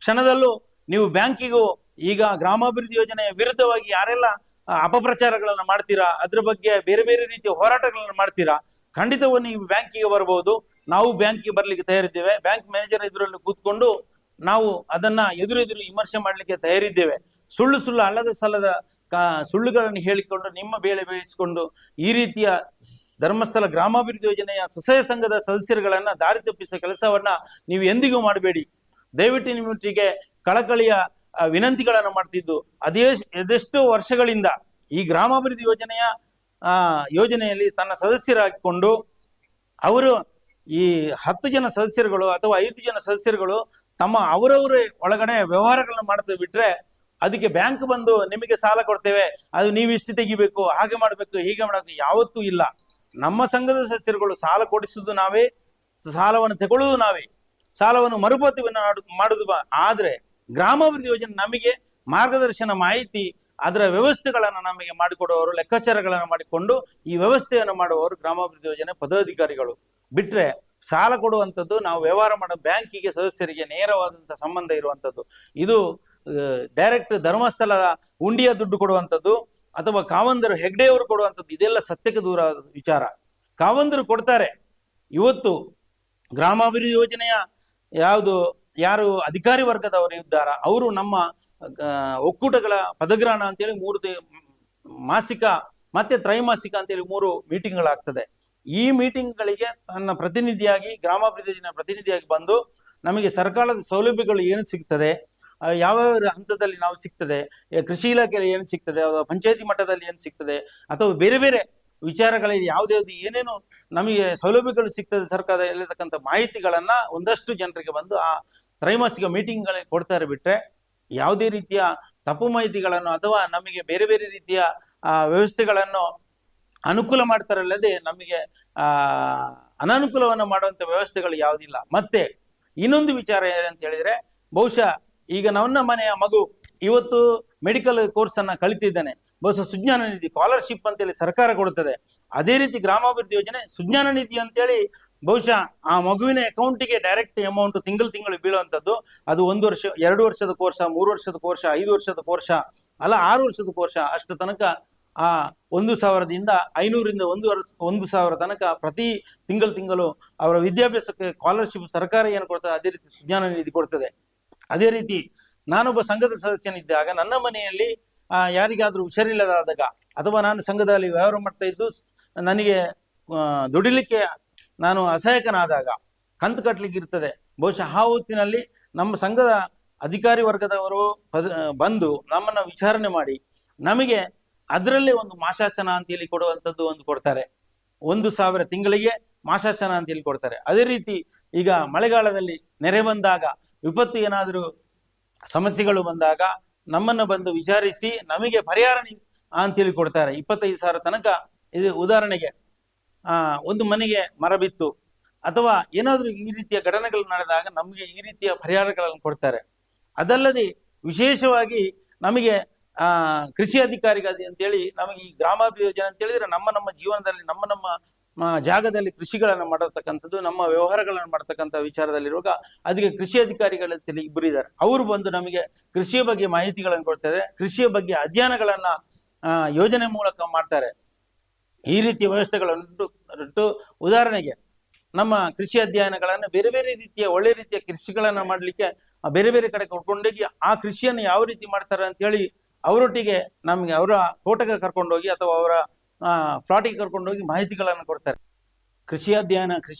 ಕ್ಷಣದಲ್ಲೂ ನೀವು ಬ್ಯಾಂಕಿಗೂ ಈಗ ಗ್ರಾಮಾಭಿವೃದ್ಧಿ ಯೋಜನೆಯ ವಿರುದ್ಧವಾಗಿ ಯಾರೆಲ್ಲ ಅಪಪ್ರಚಾರಗಳನ್ನು ಮಾಡ್ತೀರಾ, ಅದ್ರ ಬಗ್ಗೆ ಬೇರೆ ಬೇರೆ ರೀತಿಯ ಹೋರಾಟಗಳನ್ನು ಮಾಡ್ತೀರಾ, ಖಂಡಿತವಾಗಿ ನೀವು ಬ್ಯಾಂಕಿಗೆ ಬರಬಹುದು. ನಾವು ಬ್ಯಾಂಕಿಗೆ ಬರ್ಲಿಕ್ಕೆ ತಯಾರಿದ್ದೇವೆ. ಬ್ಯಾಂಕ್ ಮ್ಯಾನೇಜರ್ ಎದುರಲ್ಲಿ ಕೂತ್ಕೊಂಡು ನಾವು ಅದನ್ನ ಎದುರೆದುರು ವಿಮರ್ಶೆ ಮಾಡ್ಲಿಕ್ಕೆ ತಯಾರಿದ್ದೇವೆ. ಸುಳ್ಳು ಅಲ್ಲದ ಸಲ್ಲದ ಸುಳ್ಳುಗಳನ್ನು ಹೇಳಿಕೊಂಡು ನಿಮ್ಮ ಬೇಳೆ ಬೇಯಿಸಿಕೊಂಡು ಈ ರೀತಿಯ ಧರ್ಮಸ್ಥಳ ಗ್ರಾಮಾಭಿವೃದ್ಧಿ ಯೋಜನೆಯ ಸ್ವಸಹಾಯ ಸಂಘದ ಸದಸ್ಯರುಗಳನ್ನ ದಾರಿ ತಪ್ಪಿಸುವ ಕೆಲಸವನ್ನ ನೀವು ಎಂದಿಗೂ ಮಾಡಬೇಡಿ. ದಯವಿಟ್ಟು ನಿಮ್ಮೊಟ್ಟಿಗೆ ಕಳಕಳಿಯ ವಿನಂತಿಗಳನ್ನು ಮಾಡ್ತಿದ್ದು, ಅದೆಷ್ಟೋ ವರ್ಷಗಳಿಂದ ಈ ಗ್ರಾಮಾಭಿವೃದ್ಧಿ ಯೋಜನೆಯಲ್ಲಿ ತನ್ನ ಸದಸ್ಯರಾಗಿಕೊಂಡು ಅವರು ಈ 10 ಜನ ಸದಸ್ಯರುಗಳು ಅಥವಾ 5 ಜನ ಸದಸ್ಯರುಗಳು ಅವರವರೇ ಒಳಗಡೆ ವ್ಯವಹಾರಗಳನ್ನ ಮಾಡ್ತಾ ಬಿಟ್ರೆ, ಅದಕ್ಕೆ ಬ್ಯಾಂಕ್ ಬಂದು ನಿಮಗೆ ಸಾಲ ಕೊಡ್ತೇವೆ, ಅದು ನೀವು ಇಷ್ಟು ತೆಗಿಬೇಕು, ಹಾಗೆ ಮಾಡಬೇಕು, ಹೀಗೆ ಮಾಡಬೇಕು, ಯಾವತ್ತೂ ಇಲ್ಲ. ನಮ್ಮ ಸಂಘದ ಸದಸ್ಯರುಗಳು ಸಾಲ ಕೊಡಿಸುವುದು ನಾವೇ, ಸಾಲವನ್ನು ತಗೊಳ್ಳುವುದು ನಾವೇ, ಸಾಲವನ್ನು ಮರುಪಾವತಿ ಮಾಡುದು. ಆದ್ರೆ ಗ್ರಾಮಾಭಿವೃದ್ಧಿ ಯೋಜನೆ ನಮಗೆ ಮಾರ್ಗದರ್ಶನ, ಮಾಹಿತಿ, ಅದರ ವ್ಯವಸ್ಥೆಗಳನ್ನು ನಮಗೆ ಮಾಡಿಕೊಡುವವರು, ಲೆಕ್ಕಾಚಾರಗಳನ್ನು ಮಾಡಿಕೊಂಡು ಈ ವ್ಯವಸ್ಥೆಯನ್ನು ಮಾಡುವವರು ಗ್ರಾಮಾಭಿವೃದ್ಧಿ ಯೋಜನೆ ಪದಾಧಿಕಾರಿಗಳು. ಬಿಟ್ರೆ ಸಾಲ ಕೊಡುವಂಥದ್ದು ನಾವು ವ್ಯವಹಾರ ಮಾಡೋ ಬ್ಯಾಂಕಿಗೆ ಸದಸ್ಯರಿಗೆ ನೇರವಾದಂತಹ ಸಂಬಂಧ ಇರುವಂಥದ್ದು. ಇದು ಡೈರೆಕ್ಟ್ ಧರ್ಮಸ್ಥಳದ ಉಂಡಿಯ ದುಡ್ಡು ಕೊಡುವಂಥದ್ದು ಅಥವಾ ಕಾವಂದರು ಹೆಗ್ಡೆಯವರು ಕೊಡುವಂಥದ್ದು, ಇದೆಲ್ಲ ಸತ್ಯಕ್ಕೆ ದೂರ ವಿಚಾರ. ಕಾವಂದರು ಕೊಡ್ತಾರೆ. ಇವತ್ತು ಗ್ರಾಮಾಭಿವೃದ್ಧಿ ಯೋಜನೆಯ ಯಾರು ಅಧಿಕಾರಿ ವರ್ಗದವರು ಇದ್ದಾರ, ಅವರು ನಮ್ಮ ಒಕ್ಕೂಟಗಳ ಪದಗ್ರಹಣ ಅಂತೇಳಿ 3 ಮಾಸಿಕ ಮತ್ತೆ ತ್ರೈಮಾಸಿಕ ಅಂತೇಳಿ 3 ಮೀಟಿಂಗ್ಗಳಾಗ್ತದೆ. ಈ ಮೀಟಿಂಗ್ಗಳಿಗೆ ತನ್ನ ಪ್ರತಿನಿಧಿಯಾಗಿ ಗ್ರಾಮಾಭಿವೃದ್ಧಿ ಯೋಜನೆ ಪ್ರತಿನಿಧಿಯಾಗಿ ಬಂದು ನಮಗೆ ಸರ್ಕಾರದ ಸೌಲಭ್ಯಗಳು ಏನು ಸಿಗ್ತದೆ, ಯಾವ್ಯಾವ ಹಂತದಲ್ಲಿ ನಾವು ಸಿಗ್ತದೆ, ಕೃಷಿ ಇಲಾಖೆಯಲ್ಲಿ ಏನು ಸಿಗ್ತದೆ, ಪಂಚಾಯತಿ ಮಟ್ಟದಲ್ಲಿ ಏನು ಸಿಗ್ತದೆ, ಅಥವಾ ಬೇರೆ ಬೇರೆ ವಿಚಾರಗಳಲ್ಲಿ ಯಾವ್ದಾವ್ದು ಏನೇನು ನಮಗೆ ಸೌಲಭ್ಯಗಳು ಸಿಗ್ತದೆ ಸರ್ಕಾರದ ಹೇಳಿರ್ತಕ್ಕಂಥ ಮಾಹಿತಿಗಳನ್ನ ಒಂದಷ್ಟು ಜನರಿಗೆ ಬಂದು ಆ ತ್ರೈಮಾಸಿಕ ಮೀಟಿಂಗ್ಗಳಿಗೆ ಕೊಡ್ತಾರೆ. ಬಿಟ್ರೆ ಯಾವುದೇ ರೀತಿಯ ತಪ್ಪು ಮಾಹಿತಿಗಳನ್ನು ಅಥವಾ ನಮಗೆ ಬೇರೆ ಬೇರೆ ರೀತಿಯ ವ್ಯವಸ್ಥೆಗಳನ್ನು ಅನುಕೂಲ ಮಾಡ್ತಾರಲ್ಲದೆ ನಮಗೆ ಅನಾನುಕೂಲವನ್ನು ಮಾಡುವಂತ ವ್ಯವಸ್ಥೆಗಳು ಯಾವುದಿಲ್ಲ. ಮತ್ತೆ ಇನ್ನೊಂದು ವಿಚಾರ ಏನಂತ ಹೇಳಿದ್ರೆ, ಬಹುಶಃ ಈಗ ನನ್ನ ಮನೆಯ ಮಗು ಇವತ್ತು ಮೆಡಿಕಲ್ ಕೋರ್ಸ್ ಅನ್ನ ಕಲಿತಿದ್ದಾನೆ, ಬಹುಶಃ ಸುಜ್ಞಾನ ನಿಧಿ ಸ್ಕಾಲರ್ಶಿಪ್ ಅಂತೇಳಿ ಸರ್ಕಾರ ಕೊಡುತ್ತದೆ. ಅದೇ ರೀತಿ ಗ್ರಾಮಾಭಿವೃದ್ಧಿ ಯೋಜನೆ ಸುಜ್ಞಾನ ನಿಧಿ ಅಂತೇಳಿ ಬಹುಶಃ ಆ ಮಗುವಿನ ಅಕೌಂಟಿಗೆ ಡೈರೆಕ್ಟ್ ಅಮೌಂಟ್ ತಿಂಗಳು ಬೀಳುವಂಥದ್ದು. ಅದು 1 ವರ್ಷ, 2 ವರ್ಷದ ಕೋರ್ಸ, 3 ವರ್ಷದ ಕೋರ್ಸ, 5 ವರ್ಷದ ಕೋರ್ಸ, ಅಲ್ಲ 6 ವರ್ಷದ ಕೋರ್ಸ, ಅಷ್ಟು ತನಕ ಆ 1,000ದಿಂದ 500ರಿಂದ 1,000 ತನಕ ಪ್ರತಿ ತಿಂಗಳು ಅವರ ವಿದ್ಯಾಭ್ಯಾಸಕ್ಕೆ ಸ್ಕಾಲರ್ಶಿಪ್ ಸರ್ಕಾರ ಏನು ಕೊಡ್ತದೆ, ಅದೇ ರೀತಿ ಸುಜ್ಞಾನ ನಿಧಿ ಕೊಡ್ತದೆ. ಅದೇ ರೀತಿ ನಾನೊಬ್ಬ ಸಂಘದ ಸದಸ್ಯನಿದ್ದಾಗ ನನ್ನ ಮನೆಯಲ್ಲಿ ಯಾರಿಗಾದ್ರೂ ಹುಷಾರಿಲ್ಲದಾದಾಗ ಅಥವಾ ನಾನು ಸಂಘದಲ್ಲಿ ವ್ಯವಹಾರ ಮಾಡ್ತಾ ಇದ್ದು ನನಗೆ ದುಡಿಲಿಕ್ಕೆ ನಾನು ಅಸಹಾಯಕನಾದಾಗ ಕಂತು ಕಟ್ಟಲಿಕ್ಕೆ ಇರ್ತದೆ. ಬಹುಶಃ ಆ ಹೊತ್ತಿನಲ್ಲಿ ನಮ್ಮ ಸಂಘದ ಅಧಿಕಾರಿ ವರ್ಗದವರು ಬಂದು ನಮ್ಮನ್ನ ವಿಚಾರಣೆ ಮಾಡಿ ನಮಗೆ ಅದರಲ್ಲೇ ಒಂದು ಮಾಶಾಸನ ಅಂತೇಳಿ ಕೊಡುವಂಥದ್ದು ಒಂದು ಕೊಡ್ತಾರೆ. 1,000 ತಿಂಗಳಿಗೆ ಮಾಶಾಸನ ಅಂತೇಳಿ ಕೊಡ್ತಾರೆ. ಅದೇ ರೀತಿ ಈಗ ಮಳೆಗಾಲದಲ್ಲಿ ನೆರೆ ಬಂದಾಗ, ವಿಪತ್ತು ಏನಾದರೂ ಸಮಸ್ಯೆಗಳು ಬಂದಾಗ ನಮ್ಮನ್ನು ಬಂದು ವಿಚಾರಿಸಿ ನಮಗೆ ಪರಿಹಾರ ಅಂತೇಳಿ ಕೊಡ್ತಾರೆ. 25,000 ತನಕ. ಇದು ಉದಾಹರಣೆಗೆ ಒಂದು ಮನೆಗೆ ಮರ ಬಿತ್ತು ಅಥವಾ ಏನಾದ್ರೂ ಈ ರೀತಿಯ ಘಟನೆಗಳು ನಡೆದಾಗ ನಮಗೆ ಈ ರೀತಿಯ ಪರಿಹಾರಗಳನ್ನು ಕೊಡ್ತಾರೆ. ಅದಲ್ಲದೆ ವಿಶೇಷವಾಗಿ ನಮಗೆ ಕೃಷಿ ಅಧಿಕಾರಿಗಳು ಅಂತೇಳಿ ನಮಗೆ ಈ ಗ್ರಾಮಾಭಿವೃದ್ಧಿ ಯೋಜನೆ ಅಂತ ಹೇಳಿದ್ರೆ ನಮ್ಮ ಜೀವನದಲ್ಲಿ ನಮ್ಮ ಜಾಗದಲ್ಲಿ ಕೃಷಿಗಳನ್ನು ಮಾಡತಕ್ಕಂಥದ್ದು, ನಮ್ಮ ವ್ಯವಹಾರಗಳನ್ನು ಮಾಡತಕ್ಕಂಥ ವಿಚಾರದಲ್ಲಿರುವಾಗ ಅದಕ್ಕೆ ಕೃಷಿ ಅಧಿಕಾರಿಗಳಲ್ಲಿ ಇಬ್ಬರು ಇದ್ದಾರೆ. ಅವರು ಬಂದು ನಮಗೆ ಕೃಷಿಯ ಬಗ್ಗೆ ಮಾಹಿತಿಗಳನ್ನು ಕೊಡ್ತಾರೆ, ಕೃಷಿಯ ಬಗ್ಗೆ ಅಧ್ಯಯನಗಳನ್ನ ಯೋಜನೆ ಮೂಲಕ ಮಾಡ್ತಾರೆ. ಈ ರೀತಿಯ ವ್ಯವಸ್ಥೆಗಳನ್ನು ಉದಾಹರಣೆಗೆ ನಮ್ಮ ಕೃಷಿ ಅಧ್ಯಯನಗಳನ್ನು ಬೇರೆ ಬೇರೆ ರೀತಿಯ ಒಳ್ಳೆ ರೀತಿಯ ಕೃಷಿಗಳನ್ನ ಮಾಡಲಿಕ್ಕೆ ಬೇರೆ ಬೇರೆ ಕಡೆ ಕರ್ಕೊಂಡೋಗಿ ಆ ಕೃಷಿಯನ್ನು ಯಾವ ರೀತಿ ಮಾಡ್ತಾರೆ ಅಂತ ಹೇಳಿ ಅವರೊಟ್ಟಿಗೆ ನಮಗೆ ಅವರ ತೋಟಕ್ಕೆ ಕರ್ಕೊಂಡೋಗಿ ಅಥವಾ ಅವರ ಫ್ಲಾಟಿಗೆ ಕರ್ಕೊಂಡೋಗಿ ಮಾಹಿತಿಗಳನ್ನು ಕೊಡ್ತಾರೆ. ಕೃಷಿ ಅಧ್ಯಯನ,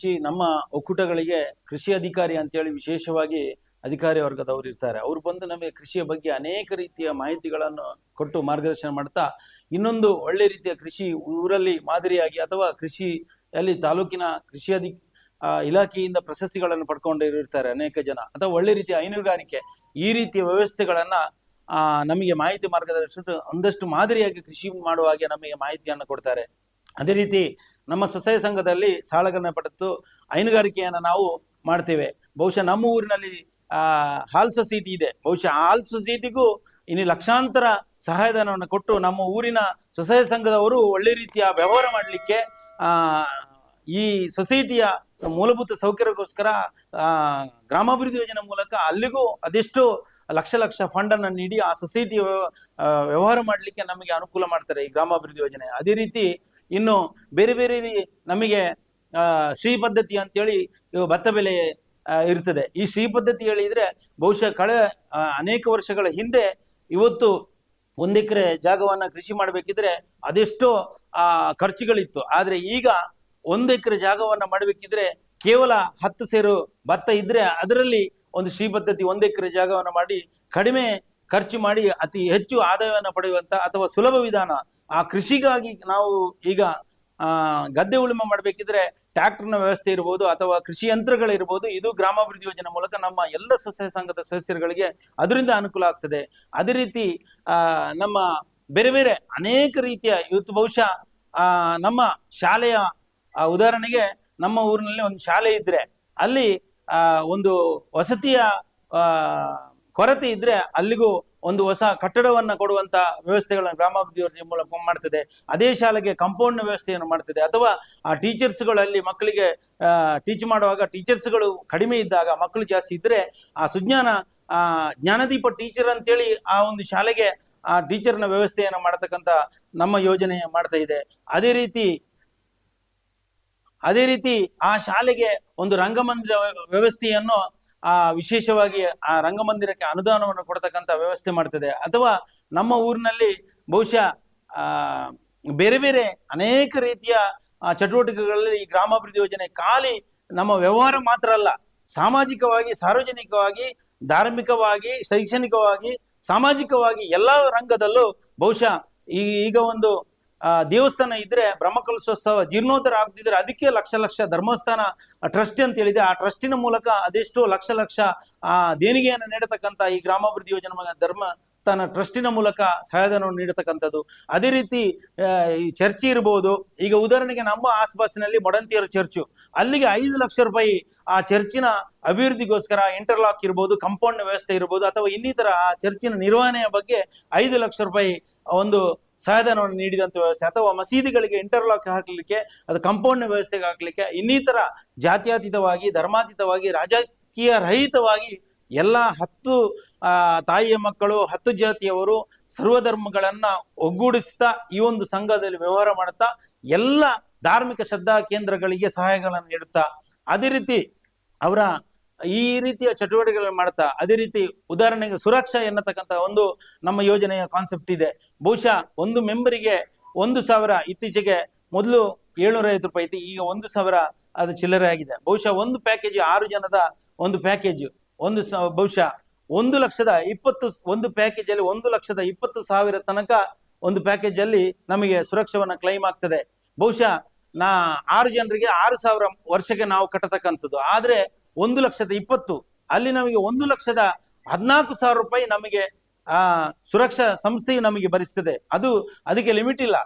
ನಮ್ಮ ಒಕ್ಕೂಟಗಳಿಗೆ ಕೃಷಿ ಅಧಿಕಾರಿ ಅಂತೇಳಿ ವಿಶೇಷವಾಗಿ ಅಧಿಕಾರಿ ವರ್ಗದವರು ಇರ್ತಾರೆ. ಅವರು ಬಂದು ನಮಗೆ ಕೃಷಿಯ ಬಗ್ಗೆ ಅನೇಕ ರೀತಿಯ ಮಾಹಿತಿಗಳನ್ನು ಕೊಟ್ಟು ಮಾರ್ಗದರ್ಶನ ಮಾಡ್ತಾ ಇನ್ನೊಂದು ಒಳ್ಳೆ ರೀತಿಯ ಕೃಷಿ ಊರಲ್ಲಿ ಮಾದರಿಯಾಗಿ ಅಥವಾ ಕೃಷಿಯಲ್ಲಿ ತಾಲೂಕಿನ ಕೃಷಿ ಇಲಾಖೆಯಿಂದ ಪ್ರಶಸ್ತಿಗಳನ್ನು ಪಡ್ಕೊಂಡಿರ್ತಾರೆ ಅನೇಕ ಜನ, ಅಥವಾ ಒಳ್ಳೆ ರೀತಿಯ ಹೈನುಗಾರಿಕೆ ಈ ರೀತಿಯ ವ್ಯವಸ್ಥೆಗಳನ್ನ ನಮಗೆ ಮಾಹಿತಿ ಮಾರ್ಗದರ್ಶನ ಒಂದಷ್ಟು ಮಾದರಿಯಾಗಿ ಕೃಷಿ ಮಾಡುವ ಹಾಗೆ ನಮಗೆ ಮಾಹಿತಿಯನ್ನು ಕೊಡ್ತಾರೆ. ಅದೇ ರೀತಿ ನಮ್ಮ ಸ್ವಸಹಾಯ ಸಂಘದಲ್ಲಿ ಸಾಲಗಳನ್ನ ಪಡೆದು ಹೈನುಗಾರಿಕೆಯನ್ನು ನಾವು ಮಾಡ್ತೇವೆ. ಬಹುಶಃ ನಮ್ಮ ಊರಿನಲ್ಲಿ ಹಾಲ್ ಸೊಸೈಟಿ ಇದೆ. ಬಹುಶಃ ಹಾಲ್ ಸೊಸೈಟಿಗೂ ಇನ್ನು ಲಕ್ಷಾಂತರ ಸಹಾಯಧನವನ್ನು ಕೊಟ್ಟು ನಮ್ಮ ಊರಿನ ಸ್ವಸಹಾಯ ಸಂಘದವರು ಒಳ್ಳೆ ರೀತಿಯ ವ್ಯವಹಾರ ಮಾಡಲಿಕ್ಕೆ ಈ ಸೊಸೈಟಿಯ ಮೂಲಭೂತ ಸೌಕರ್ಯಕ್ಕೋಸ್ಕರ ಗ್ರಾಮಾಭಿವೃದ್ಧಿ ಯೋಜನೆ ಮೂಲಕ ಅಲ್ಲಿಗೂ ಅದೆಷ್ಟು ಲಕ್ಷ ಫಂಡ್ ಅನ್ನು ನೀಡಿ ಆ ಸೊಸೈಟಿ ವ್ಯವಹಾರ ಮಾಡಲಿಕ್ಕೆ ನಮಗೆ ಅನುಕೂಲ ಮಾಡ್ತಾರೆ ಈ ಗ್ರಾಮಾಭಿವೃದ್ಧಿ ಯೋಜನೆ. ಅದೇ ರೀತಿ ಇನ್ನು ಬೇರೆ ಬೇರೆ ನಮಗೆ ಶ್ರೀ ಪದ್ಧತಿ ಅಂತೇಳಿ ಭತ್ತ ಬೆಲೆ ಇರ್ತದೆ. ಈ ಶ್ರೀ ಪದ್ಧತಿ ಹೇಳಿದ್ರೆ ಬಹುಶಃ ಅನೇಕ ವರ್ಷಗಳ ಹಿಂದೆ ಇವತ್ತು 1 ಎಕರೆ ಜಾಗವನ್ನ ಕೃಷಿ ಮಾಡಬೇಕಿದ್ರೆ ಅದೆಷ್ಟೋ ಖರ್ಚುಗಳಿತ್ತು. ಆದ್ರೆ ಈಗ 1 ಎಕರೆ ಜಾಗವನ್ನ ಮಾಡಬೇಕಿದ್ರೆ ಕೇವಲ 10 ಸೇರು ಭತ್ತ ಇದ್ರೆ ಅದರಲ್ಲಿ ಒಂದು ಶ್ರೀ ಪದ್ಧತಿ 1 ಎಕರೆ ಜಾಗವನ್ನು ಮಾಡಿ ಕಡಿಮೆ ಖರ್ಚು ಮಾಡಿ ಅತಿ ಹೆಚ್ಚು ಆದಾಯವನ್ನು ಪಡೆಯುವಂತ ಅಥವಾ ಸುಲಭ ವಿಧಾನ. ಆ ಕೃಷಿಗಾಗಿ ನಾವು ಈಗ ಗದ್ದೆ ಉಳುಮೆ ಮಾಡಬೇಕಿದ್ರೆ ಟ್ರ್ಯಾಕ್ಟರ್ನ ವ್ಯವಸ್ಥೆ ಇರ್ಬೋದು ಅಥವಾ ಕೃಷಿ ಯಂತ್ರಗಳಿರ್ಬೋದು, ಇದು ಗ್ರಾಮಾಭಿವೃದ್ಧಿ ಯೋಜನೆ ಮೂಲಕ ನಮ್ಮ ಎಲ್ಲ ಸ್ವಸಹಾಯ ಸಂಘದ ಸದಸ್ಯರುಗಳಿಗೆ ಅದರಿಂದ ಅನುಕೂಲ ಆಗ್ತದೆ. ಅದೇ ರೀತಿ ನಮ್ಮ ಬೇರೆ ಬೇರೆ ಅನೇಕ ರೀತಿಯ ಇವತ್ತು ಬಹುಶಃ ನಮ್ಮ ಶಾಲೆಯ ಉದಾಹರಣೆಗೆ ನಮ್ಮ ಊರಿನಲ್ಲಿ ಒಂದು ಶಾಲೆ ಇದ್ರೆ ಅಲ್ಲಿ ಒಂದು ವಸತಿಯ ಕೊರತೆ ಇದ್ರೆ ಅಲ್ಲಿಗೂ ಒಂದು ಹೊಸ ಕಟ್ಟಡವನ್ನ ಕೊಡುವಂತ ವ್ಯವಸ್ಥೆಗಳನ್ನ ಗ್ರಾಮಾಭಿವೃದ್ಧಿ ಯೋಜನೆ ಮೂಲಕ ಮಾಡ್ತದೆ. ಅದೇ ಶಾಲೆಗೆ ಕಾಂಪೌಂಡ್ ವ್ಯವಸ್ಥೆಯನ್ನು ಮಾಡ್ತದೆ. ಅಥವಾ ಆ ಟೀಚರ್ಸ್ಗಳಲ್ಲಿ ಮಕ್ಕಳಿಗೆ ಟೀಚ್ ಮಾಡುವಾಗ ಟೀಚರ್ಸ್ಗಳು ಕಡಿಮೆ ಇದ್ದಾಗ ಮಕ್ಕಳು ಜಾಸ್ತಿ ಇದ್ರೆ ಆ ಜ್ಞಾನದೀಪ ಟೀಚರ್ ಅಂತೇಳಿ ಆ ಒಂದು ಶಾಲೆಗೆ ಆ ಟೀಚರ್ನ ವ್ಯವಸ್ಥೆಯನ್ನು ಮಾಡತಕ್ಕಂತ ನಮ್ಮ ಯೋಜನೆ ಮಾಡ್ತಾ ಇದೆ. ಅದೇ ರೀತಿ ಆ ಶಾಲೆಗೆ ಒಂದು ರಂಗಮಂದಿರ ವ್ಯವಸ್ಥೆಯನ್ನು ವಿಶೇಷವಾಗಿ ಆ ರಂಗಮಂದಿರಕ್ಕೆ ಅನುದಾನವನ್ನು ಕೊಡ್ತಕ್ಕಂಥ ವ್ಯವಸ್ಥೆ ಮಾಡ್ತದೆ. ಅಥವಾ ನಮ್ಮ ಊರಿನಲ್ಲಿ ಬಹುಶಃ ಬೇರೆ ಬೇರೆ ಅನೇಕ ರೀತಿಯ ಚಟುವಟಿಕೆಗಳಲ್ಲಿ ಈ ಗ್ರಾಮಾಭಿವೃದ್ಧಿ ಯೋಜನೆ ಖಾಲಿ ನಮ್ಮ ವ್ಯವಹಾರ ಮಾತ್ರ ಅಲ್ಲ, ಸಾಮಾಜಿಕವಾಗಿ, ಸಾರ್ವಜನಿಕವಾಗಿ, ಧಾರ್ಮಿಕವಾಗಿ, ಶೈಕ್ಷಣಿಕವಾಗಿ, ಸಾಮಾಜಿಕವಾಗಿ ಎಲ್ಲಾ ರಂಗದಲ್ಲೂ ಬಹುಶಃ ಈಗ ಒಂದು ದೇವಸ್ಥಾನ ಇದ್ರೆ ಬ್ರಹ್ಮಕಲಶೋತ್ಸವ ಜೀರ್ಣೋದ್ಧಾರ ಆಗ್ತಿದ್ರೆ ಅದಕ್ಕೆ ಲಕ್ಷ ಧರ್ಮಸ್ಥಾನ ಟ್ರಸ್ಟ್ ಅಂತ ಹೇಳಿದೆ. ಆ ಟ್ರಸ್ಟಿನ ಮೂಲಕ ಅದೆಷ್ಟೋ ಲಕ್ಷ ದೇಣಿಗೆಯನ್ನು ನೀಡತಕ್ಕಂಥ ಈ ಗ್ರಾಮಾಭಿವೃದ್ಧಿ ಯೋಜನೆ ಧರ್ಮಸ್ಥಾನ ಟ್ರಸ್ಟಿನ ಮೂಲಕ ಸಹಾಯಧನವನ್ನು ನೀಡತಕ್ಕಂಥದ್ದು. ಅದೇ ರೀತಿ ಈ ಚರ್ಚ್ ಇರ್ಬೋದು. ಈಗ ಉದಾಹರಣೆಗೆ ನಮ್ಮ ಆಸ್ಪಾಸಿನಲ್ಲಿ ಮೊಡಂತಿಯರ ಚರ್ಚು, ಅಲ್ಲಿಗೆ 5 ಲಕ್ಷ ರೂಪಾಯಿ ಆ ಚರ್ಚಿನ ಅಭಿವೃದ್ಧಿಗೋಸ್ಕರ ಇಂಟರ್ಲಾಕ್ ಇರ್ಬೋದು, ಕಾಂಪೌಂಡ್ ವ್ಯವಸ್ಥೆ ಇರ್ಬೋದು, ಅಥವಾ ಇನ್ನಿತರ ಆ ಚರ್ಚಿನ ನಿರ್ವಹಣೆಯ ಬಗ್ಗೆ 5 ಲಕ್ಷ ರೂಪಾಯಿ ಒಂದು ಸಹಾಯಧನವನ್ನು ನೀಡಿದಂತ ವ್ಯವಸ್ಥೆ. ಅಥವಾ ಮಸೀದಿಗಳಿಗೆ ಇಂಟರ್ಲಾಕ್ ಹಾಕಲಿಕ್ಕೆ, ಅದು ಕಾಂಪೌಂಡ್ ವ್ಯವಸ್ಥೆಗೆ ಹಾಕಲಿಕ್ಕೆ, ಇನ್ನಿತರ ಜಾತ್ಯತೀತವಾಗಿ, ಧರ್ಮಾತೀತವಾಗಿ, ರಾಜಕೀಯ ರಹಿತವಾಗಿ ಎಲ್ಲ 10 ತಾಯಿಯ ಮಕ್ಕಳು, 10 ಜಾತಿಯವರು, ಸರ್ವಧರ್ಮಗಳನ್ನ ಒಗ್ಗೂಡಿಸ್ತಾ ಈ ಒಂದು ಸಂಘದಲ್ಲಿ ವ್ಯವಹಾರ ಮಾಡುತ್ತಾ ಎಲ್ಲ ಧಾರ್ಮಿಕ ಶ್ರದ್ಧಾ ಕೇಂದ್ರಗಳಿಗೆ ಸಹಾಯಗಳನ್ನು ನೀಡುತ್ತಾ ಅದೇ ರೀತಿ ಅವರ ಈ ರೀತಿಯ ಚಟುವಟಿಕೆಗಳನ್ನು ಮಾಡ್ತಾ, ಅದೇ ರೀತಿ ಉದಾಹರಣೆಗೆ ಸುರಕ್ಷಾ ಎನ್ನತಕ್ಕಂಥ ಒಂದು ನಮ್ಮ ಯೋಜನೆಯ ಕಾನ್ಸೆಪ್ಟ್ ಇದೆ. ಬಹುಶಃ ಒಂದು ಮೆಂಬರಿಗೆ 1,000, ಇತ್ತೀಚೆಗೆ ಮೊದಲು 750 ರೂಪಾಯಿ ಇತ್ತು, ಈಗ 1,000 ಅದು ಚಿಲ್ಲರೆ ಆಗಿದೆ. ಬಹುಶಃ ಒಂದು ಪ್ಯಾಕೇಜ್ 6 ಜನದ ಒಂದು ಪ್ಯಾಕೇಜ್ ಬಹುಶಃ 1,20,000 ಒಂದು ಪ್ಯಾಕೇಜ್ ಅಲ್ಲಿ 1,20,000 ತನಕ ಒಂದು ಪ್ಯಾಕೇಜ್ ಅಲ್ಲಿ ನಮಗೆ ಸುರಕ್ಷಾವನ್ನ ಕ್ಲೈಮ್ ಆಗ್ತದೆ. ಬಹುಶಃ 6 ಜನರಿಗೆ 6,000 ವರ್ಷಕ್ಕೆ ನಾವು ಕಟ್ಟತಕ್ಕಂಥದ್ದು. ಆದ್ರೆ 1,20,000 ಅಲ್ಲಿ ನಮಗೆ 1,14,000 ರೂಪಾಯಿ ನಮಗೆ ಆ ಸುರಕ್ಷಾ ಸಂಸ್ಥೆಯು ನಮಗೆ ಭರಿಸ್ತದೆ. ಅದಕ್ಕೆ ಲಿಮಿಟ್ ಇಲ್ಲ.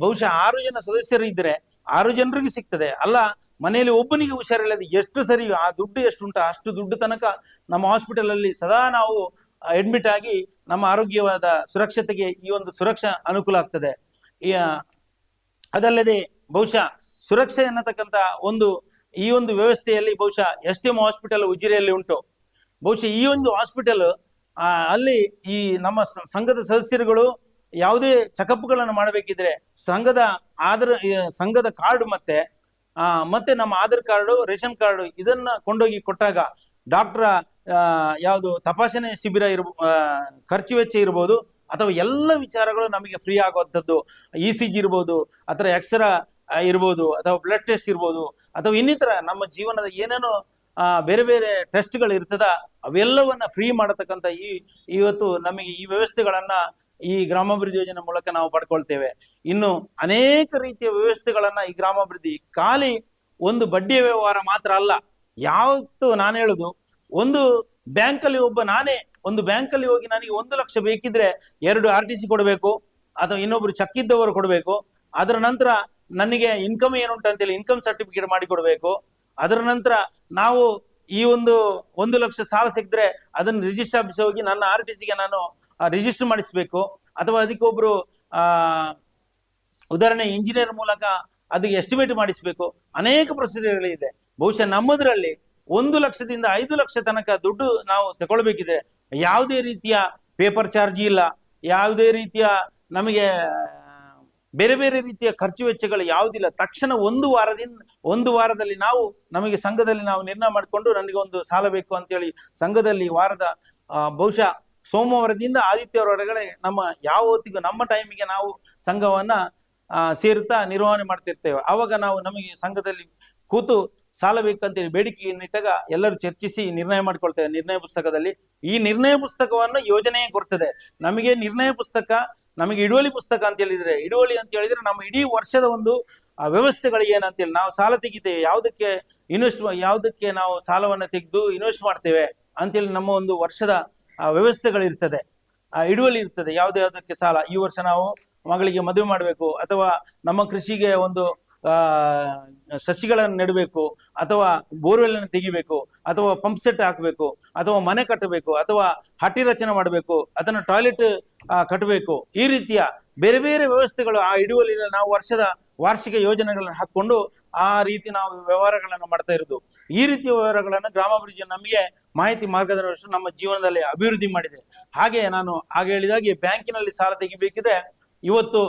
ಬಹುಶಃ 6 ಜನ ಸದಸ್ಯರು ಇದ್ರೆ 6 ಜನರಿಗೆ ಸಿಗ್ತದೆ. ಅಲ್ಲ, ಮನೆಯಲ್ಲಿ ಒಬ್ಬನಿಗೆ ಹುಷಾರಿಲ್ಲದೆ ಎಷ್ಟು ಸರಿ ಆ ದುಡ್ಡು ಎಷ್ಟು ಉಂಟು ಅಷ್ಟು ದುಡ್ಡು ತನಕ ನಮ್ಮ ಹಾಸ್ಪಿಟಲ್ ಅಲ್ಲಿ ಸದಾ ನಾವು ಅಡ್ಮಿಟ್ ಆಗಿ ನಮ್ಮ ಆರೋಗ್ಯವಾದ ಸುರಕ್ಷತೆಗೆ ಈ ಒಂದು ಸುರಕ್ಷಾ ಅನುಕೂಲ ಆಗ್ತದೆ. ಅದಲ್ಲದೆ ಬಹುಶಃ ಸುರಕ್ಷೆ ಅನ್ನತಕ್ಕಂಥ ಈ ಒಂದು ವ್ಯವಸ್ಥೆಯಲ್ಲಿ ಬಹುಶಃ STM ಹಾಸ್ಪಿಟಲ್ ಉಜಿರೆಯಲ್ಲಿ ಉಂಟು. ಬಹುಶಃ ಈ ಒಂದು ಹಾಸ್ಪಿಟಲ್ ಅಲ್ಲಿ ಈ ನಮ್ಮ ಸಂಘದ ಸದಸ್ಯರುಗಳು ಯಾವುದೇ ಚೆಕಪ್ಗಳನ್ನು ಮಾಡಬೇಕಿದ್ರೆ ಸಂಘದ ಕಾರ್ಡ್ ಮತ್ತೆ ನಮ್ಮ ಆಧಾರ್ ಕಾರ್ಡು, ರೇಷನ್ ಕಾರ್ಡು ಇದನ್ನ ಕೊಂಡೋಗಿ ಕೊಟ್ಟಾಗ ಡಾಕ್ಟರ್ ಯಾವುದು ತಪಾಸಣೆ ಶಿಬಿರ ಖರ್ಚು ವೆಚ್ಚ ಇರ್ಬೋದು ಅಥವಾ ಎಲ್ಲ ವಿಚಾರಗಳು ನಮಗೆ ಫ್ರೀ ಆಗುವಂಥದ್ದು. ECG ಇರ್ಬೋದು ಅಥವಾ ಎಕ್ಸ್ರಾ ಇರ್ಬೋದು ಅಥವಾ ಬ್ಲಡ್ ಟೆಸ್ಟ್ ಇರ್ಬೋದು ಅಥವಾ ಇನ್ನಿತರ ನಮ್ಮ ಜೀವನದ ಏನೇನೋ ಬೇರೆ ಬೇರೆ ಟೆಸ್ಟ್ಗಳು ಇರ್ತದ ಅವೆಲ್ಲವನ್ನ ಫ್ರೀ ಮಾಡತಕ್ಕಂಥ ಇವತ್ತು ನಮಗೆ ಈ ವ್ಯವಸ್ಥೆಗಳನ್ನ ಈ ಗ್ರಾಮಾಭಿವೃದ್ಧಿ ಯೋಜನೆ ಮೂಲಕ ನಾವು ಪಡ್ಕೊಳ್ತೇವೆ. ಇನ್ನು ಅನೇಕ ರೀತಿಯ ವ್ಯವಸ್ಥೆಗಳನ್ನ ಈ ಗ್ರಾಮಾಭಿವೃದ್ಧಿ ಖಾಲಿ ಒಂದು ಬಡ್ಡಿಯ ವ್ಯವಹಾರ ಮಾತ್ರ ಅಲ್ಲ. ಯಾವತ್ತು ನಾನು ಹೇಳುದು, ಒಂದು ಬ್ಯಾಂಕಲ್ಲಿ ಹೋಗಿ ನನಗೆ 1 ಲಕ್ಷ ಬೇಕಿದ್ರೆ 2 RTC ಕೊಡಬೇಕು ಅಥವಾ ಇನ್ನೊಬ್ರು ಚೆಕ್ ಇದ್ದವರು ಕೊಡಬೇಕು. ಅದರ ನಂತರ ನನಗೆ ಇನ್ಕಮ್ ಏನುಂಟು ಅಂತೇಳಿ ಇನ್ಕಮ್ ಸರ್ಟಿಫಿಕೇಟ್ ಮಾಡಿ ಕೊಡಬೇಕು. ಅದರ ನಂತರ ನಾವು ಈ 1 ಲಕ್ಷ ಸಾಲ ಸಿಕ್ಕಿದ್ರೆ ಅದನ್ನು ರಿಜಿಸ್ಟರ್ ಆಫೀಸ್ ಹೋಗಿ ನನ್ನ RTCಗೆ ನಾನು ರಿಜಿಸ್ಟರ್ ಮಾಡಿಸ್ಬೇಕು. ಅಥವಾ ಅದಕ್ಕೊಬ್ರು ಉದಾಹರಣೆ ಇಂಜಿನಿಯರ್ ಮೂಲಕ ಅದಕ್ಕೆ ಎಸ್ಟಿಮೇಟ್ ಮಾಡಿಸ್ಬೇಕು. ಅನೇಕ ಪ್ರೊಸೀಜರ್ಗಳಿದೆ. ಬಹುಶಃ ನಮ್ಮದ್ರಲ್ಲಿ 1 ಲಕ್ಷದಿಂದ 5 ಲಕ್ಷ ತನಕ ದುಡ್ಡು ನಾವು ತಗೊಳ್ಬೇಕಿದ್ರೆ ಯಾವುದೇ ರೀತಿಯ ಪೇಪರ್ ಚಾರ್ಜ್ ಇಲ್ಲ, ಯಾವುದೇ ರೀತಿಯ ನಮಗೆ ಬೇರೆ ಬೇರೆ ರೀತಿಯ ಖರ್ಚು ವೆಚ್ಚಗಳು ಯಾವುದಿಲ್ಲ. ತಕ್ಷಣ 1 ವಾರದಲ್ಲಿ ನಮಗೆ ಸಂಘದಲ್ಲಿ ನಾವು ನಿರ್ಣಯ ಮಾಡಿಕೊಂಡು ನನಗೆ ಒಂದು ಸಾಲ ಬೇಕು ಅಂತೇಳಿ ಸಂಘದಲ್ಲಿ ವಾರದ ಬಹುಶಃ ಸೋಮವಾರದಿಂದ ಆದಿತ್ಯವಾರವರೆಗೆ ಯಾವ ಹೊತ್ತಿಗೂ ನಮ್ಮ ಟೈಮಿಗೆ ನಾವು ಸಂಘವನ್ನ ಸೇರುತ್ತಾ ನಿರ್ವಹಣೆ ಮಾಡ್ತಿರ್ತೇವೆ. ಆವಾಗ ನಮಗೆ ಸಂಘದಲ್ಲಿ ಕೂತು ಸಾಲ ಬೇಕಂತೇಳಿ ಬೇಡಿಕೆಯನ್ನಿಟ್ಟಾಗ ಎಲ್ಲರೂ ಚರ್ಚಿಸಿ ನಿರ್ಣಯ ಮಾಡ್ಕೊಳ್ತೇವೆ. ನಿರ್ಣಯ ಪುಸ್ತಕದಲ್ಲಿ ಈ ನಿರ್ಣಯ ಪುಸ್ತಕವನ್ನು ಯೋಜನೆ ಕೊಡ್ತದೆ ನಮಗೆ. ನಿರ್ಣಯ ಪುಸ್ತಕ ನಮಗೆ ಹಿಡುವಳಿ ಪುಸ್ತಕ ಅಂತ ಹೇಳಿದ್ರೆ, ಹಿಡುವಳಿ ಅಂತ ಹೇಳಿದ್ರೆ ನಮ್ಮ ಇಡೀ ವರ್ಷದ ಒಂದು ವ್ಯವಸ್ಥೆಗಳು ಏನಂತೇಳಿ ನಾವು ಸಾಲ ತೆಗಿತೇವೆ, ಯಾವುದಕ್ಕೆ ನಾವು ಸಾಲವನ್ನು ತೆಗೆದು ಇನ್ವೆಸ್ಟ್ ಮಾಡ್ತೇವೆ ಅಂತೇಳಿ ನಮ್ಮ ಒಂದು ವರ್ಷದ ವ್ಯವಸ್ಥೆಗಳಿರ್ತದೆ, ಹಿಡುವಳಿ ಇರ್ತದೆ. ಯಾವುದಕ್ಕೆ ಸಾಲ, ಈ ವರ್ಷ ನಾವು ಮಗಳಿಗೆ ಮದುವೆ ಮಾಡಬೇಕು ಅಥವಾ ನಮ್ಮ ಕೃಷಿಗೆ ಒಂದು ಸಸಿಗಳನ್ನು ನೆಡಬೇಕು ಅಥವಾ ಬೋರ್ವೆಲ್ ಅನ್ನು ತೆಗಿಬೇಕು ಅಥವಾ ಪಂಪ್ ಸೆಟ್ ಹಾಕಬೇಕು ಅಥವಾ ಮನೆ ಕಟ್ಟಬೇಕು ಅಥವಾ ಹಟ್ಟಿ ರಚನೆ ಮಾಡಬೇಕು, ಅದನ್ನು ಟಾಯ್ಲೆಟ್ ಕಟ್ಟಬೇಕು. ಈ ರೀತಿಯ ಬೇರೆ ಬೇರೆ ವ್ಯವಸ್ಥೆಗಳು ಆ ಹಿಡುವಳಿನ ನಾವು ವರ್ಷದ ವಾರ್ಷಿಕ ಯೋಜನೆಗಳನ್ನು ಹಾಕೊಂಡು ಆ ರೀತಿ ನಾವು ವ್ಯವಹಾರಗಳನ್ನು ಮಾಡ್ತಾ ಇರೋದು. ಈ ರೀತಿಯ ವ್ಯವಹಾರಗಳನ್ನು ಗ್ರಾಮಾಭಿವೃದ್ಧಿ ನಮಗೆ ಮಾಹಿತಿ ಮಾರ್ಗದರ್ಶನ ನಮ್ಮ ಜೀವನದಲ್ಲಿ ಅಭಿವೃದ್ಧಿ ಮಾಡಿದೆ. ಹಾಗೆ ನಾನು ಹೇಳಿದಾಗೆ ಬ್ಯಾಂಕಿನಲ್ಲಿ ಸಾಲ ತೆಗಿಬೇಕಿದ್ರೆ ಇವತ್ತು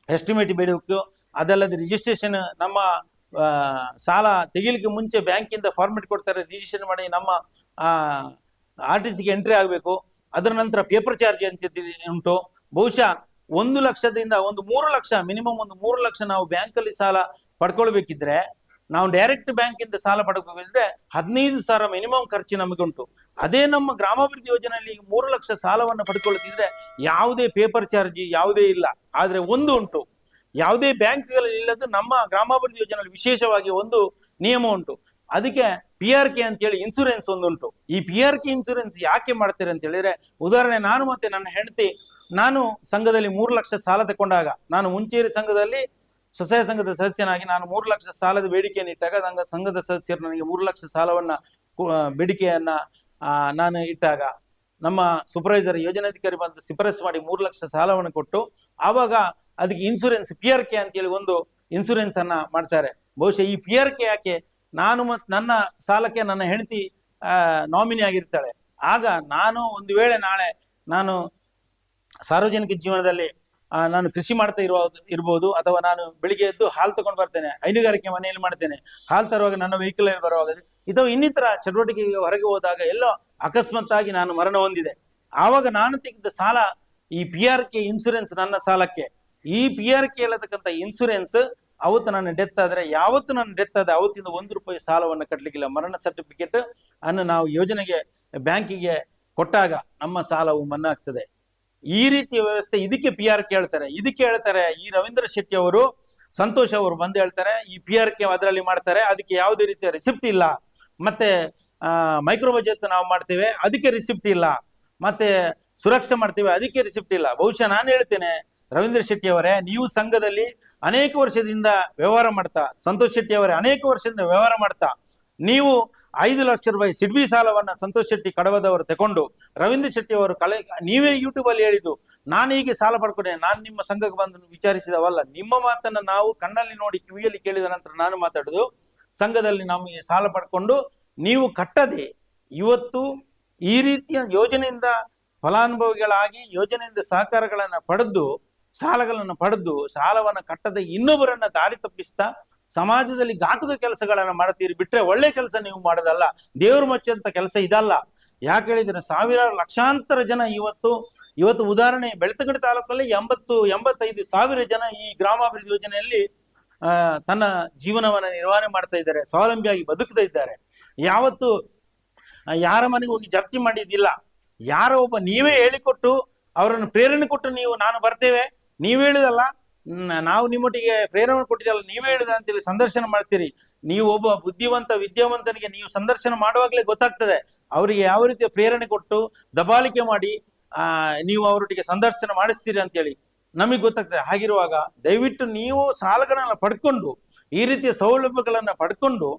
ಎಸ್ಟಿಮೇಟ್ ಬೇಡಬೇಕು. ಅದಲ್ಲದೆ ರಿಜಿಸ್ಟ್ರೇಷನ್, ನಮ್ಮ ಸಾಲ ತೆಗಿಲಿಕ್ಕೆ ಮುಂಚೆ ಬ್ಯಾಂಕಿಂದ ಫಾರ್ಮೆಟ್ ಕೊಡ್ತಾರೆ, ರಿಜಿಸ್ಟ್ರೇಷನ್ ಮಾಡಿ ನಮ್ಮ RTCಗೆ ಎಂಟ್ರಿ ಆಗಬೇಕು. ಅದರ ನಂತರ ಪೇಪರ್ ಚಾರ್ಜ್ ಅಂತ ಉಂಟು. ಬಹುಶಃ 1 ಲಕ್ಷದಿಂದ 3 ಲಕ್ಷ ಮಿನಿಮಮ್ 3 ಲಕ್ಷ ನಾವು ಬ್ಯಾಂಕಲ್ಲಿ ಸಾಲ ಪಡ್ಕೊಳ್ಬೇಕಿದ್ರೆ, ನಾವು ಡೈರೆಕ್ಟ್ ಬ್ಯಾಂಕಿಂದ ಸಾಲ ಪಡ್ಕೋಬೇಕಿದ್ರೆ 15,000 ಮಿನಿಮಮ್ ಖರ್ಚು ನಮಗೆ ಉಂಟು. ಅದೇ ನಮ್ಮ ಗ್ರಾಮಾಭಿವೃದ್ಧಿ ಯೋಜನೆಯಲ್ಲಿ 3 ಲಕ್ಷ ಸಾಲವನ್ನು ಪಡ್ಕೊಳ್ಳೋದಿದ್ರೆ ಯಾವುದೇ ಪೇಪರ್ ಚಾರ್ಜ್ ಯಾವುದೇ ಇಲ್ಲ. ಆದ್ರೆ ಒಂದು ಉಂಟು, ಯಾವುದೇ ಬ್ಯಾಂಕ್ಗಳಲ್ಲಿ ಇಲ್ಲದ ನಮ್ಮ ಗ್ರಾಮಾಭಿವೃದ್ಧಿ ಯೋಜನೆಯಲ್ಲಿ ವಿಶೇಷವಾಗಿ ಒಂದು ನಿಯಮ ಉಂಟು. ಅದಕ್ಕೆ PRK ಅಂತೇಳಿ ಇನ್ಸೂರೆನ್ಸ್ ಉಂಟು. ಈ PRK ಇನ್ಸೂರೆನ್ಸ್ ಯಾಕೆ ಮಾಡ್ತಾರೆ ಅಂತ ಹೇಳಿದ್ರೆ, ಉದಾಹರಣೆ ನಾನು ಮತ್ತೆ ನನ್ನ ಹೆಂಡತಿ ಸಂಘದಲ್ಲಿ 3 ಲಕ್ಷ ಸಾಲ ತಗೊಂಡಾಗ, ನಾನು ಮುಂಚೇರಿ ಸಂಘದಲ್ಲಿ ಸ್ವಸಹಾಯ ಸಂಘದ ಸದಸ್ಯನಾಗಿ ನಾನು 3 ಲಕ್ಷ ಸಾಲದ ಬೇಡಿಕೆಯನ್ನು ಇಟ್ಟಾಗ ಸಂಘದ ಸದಸ್ಯರು ನನಗೆ 3 ಲಕ್ಷ ಸಾಲವನ್ನ ಬೇಡಿಕೆಯನ್ನ ನಾನು ಇಟ್ಟಾಗ ನಮ್ಮ ಸೂಪರ್ವೈಸರ್ ಯೋಜನಾಧಿಕಾರಿ ಬಂದು ಶಿಫಾರಸು ಮಾಡಿ 3 ಲಕ್ಷ ಸಾಲವನ್ನು ಕೊಟ್ಟು ಆವಾಗ ಅದಕ್ಕೆ ಇನ್ಸೂರೆನ್ಸ್ PRK ಅಂತೇಳಿ ಒಂದು ಇನ್ಸೂರೆನ್ಸ್ ಅನ್ನ ಮಾಡ್ತಾರೆ. ಬಹುಶಃ ಈ PRK ಯಾಕೆ, ನಾನು ಮತ್ತು ನನ್ನ ಸಾಲಕ್ಕೆ ನನ್ನ ಹೆಂಡತಿ ನಾಮಿನಿ ಆಗಿರ್ತಾಳೆ. ಆಗ ನಾನು ಒಂದು ವೇಳೆ ನಾಳೆ ನಾನು ಸಾರ್ವಜನಿಕ ಜೀವನದಲ್ಲಿ ನಾನು ಕೃಷಿ ಮಾಡ್ತಾ ಇರ್ಬೋದು ಅಥವಾ ನಾನು ಬೆಳಿಗ್ಗೆ ಎದ್ದು ಹಾಲು ತಗೊಂಡು ಬರ್ತೇನೆ, ಹೈನುಗಾರಿಕೆ ಮನೆಯಲ್ಲಿ ಮಾಡ್ತೇನೆ, ಹಾಲು ತರುವಾಗ ನನ್ನ ವೆಹಿಕಲ್ ಬರುವಾಗ ಅಥವಾ ಇನ್ನಿತರ ಚಟುವಟಿಕೆಗೆ ಹೊರಗೆ ಹೋದಾಗ ಎಲ್ಲೋ ಅಕಸ್ಮಾತ್ತಾಗಿ ನಾನು ಮರಣ ಹೊಂದಿದೆ. ಆವಾಗ ನಾನು ತೆಗೆದ ಸಾಲ ಈ PRK ಇನ್ಸೂರೆನ್ಸ್ ನನ್ನ ಸಾಲಕ್ಕೆ. ಈ PRK ಹೇಳತಕ್ಕಂಥ ಇನ್ಸೂರೆನ್ಸ್ ಅವತ್ತು ನನ್ನ ಡೆತ್ ಆದ್ರೆ, ಯಾವತ್ತು ನನ್ನ ಡೆತ್ ಆದ ಅವತ್ತಿಂದ 1 ರೂಪಾಯಿ ಸಾಲವನ್ನು ಕಟ್ಟಲಿಕ್ಕಿಲ್ಲ. ಮರಣ ಸರ್ಟಿಫಿಕೇಟ್ ಅನ್ನು ನಾವು ಯೋಜನೆಗೆ ಬ್ಯಾಂಕಿಗೆ ಕೊಟ್ಟಾಗ ನಮ್ಮ ಸಾಲವು ಮನ್ನಾ ಆಗ್ತದೆ. ಈ ರೀತಿಯ ವ್ಯವಸ್ಥೆ ಇದಕ್ಕೆ PRK ಹೇಳ್ತಾರೆ. ಇದಕ್ಕೆ ಹೇಳ್ತಾರೆ ಈ ರವೀಂದ್ರ ಶೆಟ್ಟಿ ಅವರು, ಸಂತೋಷ್ ಅವರು ಬಂದು ಹೇಳ್ತಾರೆ ಈ PRK ಅದರಲ್ಲಿ ಮಾಡ್ತಾರೆ, ಅದಕ್ಕೆ ಯಾವುದೇ ರೀತಿಯ ರಿಸಿಪ್ಟ್ ಇಲ್ಲ. ಮತ್ತೆ ಮೈಕ್ರೋ ಬಜೆಟ್ ನಾವು ಮಾಡ್ತೇವೆ, ಅದಕ್ಕೆ ರಿಸಿಪ್ಟ್ ಇಲ್ಲ. ಮತ್ತೆ ಸುರಕ್ಷೆ ಮಾಡ್ತೀವಿ, ಅದಕ್ಕೆ ರಿಸಿಪ್ಟ್ ಇಲ್ಲ. ಬಹುಶಃ ನಾನು ಹೇಳ್ತೇನೆ ರವೀಂದ್ರ ಶೆಟ್ಟಿ ಅವರೇ, ನೀವು ಸಂಘದಲ್ಲಿ ಅನೇಕ ವರ್ಷದಿಂದ ವ್ಯವಹಾರ ಮಾಡ್ತಾ, ಸಂತೋಷ್ ಶೆಟ್ಟಿ ಅವರೇ ಅನೇಕ ವರ್ಷದಿಂದ ವ್ಯವಹಾರ ಮಾಡ್ತಾ, ನೀವು 5 ಲಕ್ಷ ರೂಪಾಯಿ ಸಿಡ್ಬಿ ಸಾಲವನ್ನ ಸಂತೋಷ್ ಶೆಟ್ಟಿ ಕಡವದವರು ತಗೊಂಡು ರವೀಂದ್ರ ಶೆಟ್ಟಿ ಅವರು ನೀವೇ ಯೂಟ್ಯೂಬ್ ಅಲ್ಲಿ ಹೇಳಿದ್ದು, ನಾನು ಹೀಗೆ ಸಾಲ ಪಡ್ಕೊಂಡೆ, ನಾನು ನಿಮ್ಮ ಸಂಘಕ್ಕೆ ಬಂದು ವಿಚಾರಿಸಿದವಲ್ಲ, ನಿಮ್ಮ ಮಾತನ್ನ ನಾವು ಕಣ್ಣಲ್ಲಿ ನೋಡಿ ಕಿವಿಯಲ್ಲಿ ಕೇಳಿದ ನಂತರ ನಾನು ಮಾತಾಡುದು. ಸಂಘದಲ್ಲಿ ನಮಗೆ ಸಾಲ ಪಡ್ಕೊಂಡು ನೀವು ಕಟ್ಟದೆ ಇವತ್ತು ಈ ರೀತಿಯ ಯೋಜನೆಯಿಂದ ಫಲಾನುಭವಿಗಳಾಗಿ ಯೋಜನೆಯಿಂದ ಸಹಕಾರಗಳನ್ನ ಪಡೆದು ಸಾಲಗಳನ್ನು ಪಡೆದು ಸಾಲವನ್ನ ಕಟ್ಟದೆ ಇನ್ನೊಬ್ಬರನ್ನ ದಾರಿ ತಪ್ಪಿಸ್ತಾ ಸಮಾಜದಲ್ಲಿ ಘಾತುಕ ಕೆಲಸಗಳನ್ನ ಮಾಡ್ತೀರಿ. ಬಿಟ್ರೆ ಒಳ್ಳೆ ಕೆಲಸ ನೀವು ಮಾಡೋದಲ್ಲ, ದೇವ್ರು ಮಚ್ಚಂತ ಕೆಲಸ ಇದಲ್ಲ. ಯಾಕೆ ಹೇಳಿದ್ರೆ ಸಾವಿರಾರು ಲಕ್ಷಾಂತರ ಜನ ಇವತ್ತು ಉದಾಹರಣೆ ಬೆಳ್ತಂಗಡಿ ತಾಲೂಕಲ್ಲಿ 85 ಸಾವಿರ ಜನ ಈ ಗ್ರಾಮಾಭಿವೃದ್ಧಿ ಯೋಜನೆಯಲ್ಲಿ ತನ್ನ ಜೀವನವನ್ನ ನಿರ್ವಹಣೆ ಮಾಡ್ತಾ ಇದ್ದಾರೆ, ಸ್ವಾವಲಂಬಿಯಾಗಿ ಬದುಕ್ತಾ ಇದ್ದಾರೆ. ಯಾವತ್ತು ಯಾರ ಮನೆಗೆ ಹೋಗಿ ಜಪ್ತಿ ಮಾಡಿದ್ದಿಲ್ಲ. ಯಾರೋ ಒಬ್ಬ ನೀವೇ ಹೇಳಿಕೊಟ್ಟು ಅವರನ್ನು ಪ್ರೇರಣೆ ಕೊಟ್ಟು ನೀವು ನಾನು ಬರ್ತೇವೆ, ನೀವು ಹೇಳಿದಲ್ಲ ನಾವು ನಿಮ್ಮೊಟ್ಟಿಗೆ ಪ್ರೇರಣೆ ಕೊಟ್ಟಿದ್ದಲ್ಲ, ನೀವೇ ಹೇಳಿದ ಅಂತೇಳಿ ಸಂದರ್ಶನ ಮಾಡ್ತೀರಿ. ನೀವು ಒಬ್ಬ ಬುದ್ಧಿವಂತ ವಿದ್ಯಾವಂತನಿಗೆ ನೀವು ಸಂದರ್ಶನ ಮಾಡುವಾಗಲೇ ಗೊತ್ತಾಗ್ತದೆ ಅವರಿಗೆ ಯಾವ ರೀತಿಯ ಪ್ರೇರಣೆ ಕೊಟ್ಟು ದಬಾಳಿಕೆ ಮಾಡಿ ನೀವು ಅವರೊಟ್ಟಿಗೆ ಸಂದರ್ಶನ ಮಾಡಿಸ್ತೀರಿ ಅಂತೇಳಿ ನಮಗೆ ಗೊತ್ತಾಗ್ತದೆ. ಹಾಗಿರುವಾಗ ದಯವಿಟ್ಟು ನೀವು ಸಾಲಗಳನ್ನ ಪಡ್ಕೊಂಡು ಈ ರೀತಿಯ ಸೌಲಭ್ಯಗಳನ್ನ ಪಡ್ಕೊಂಡು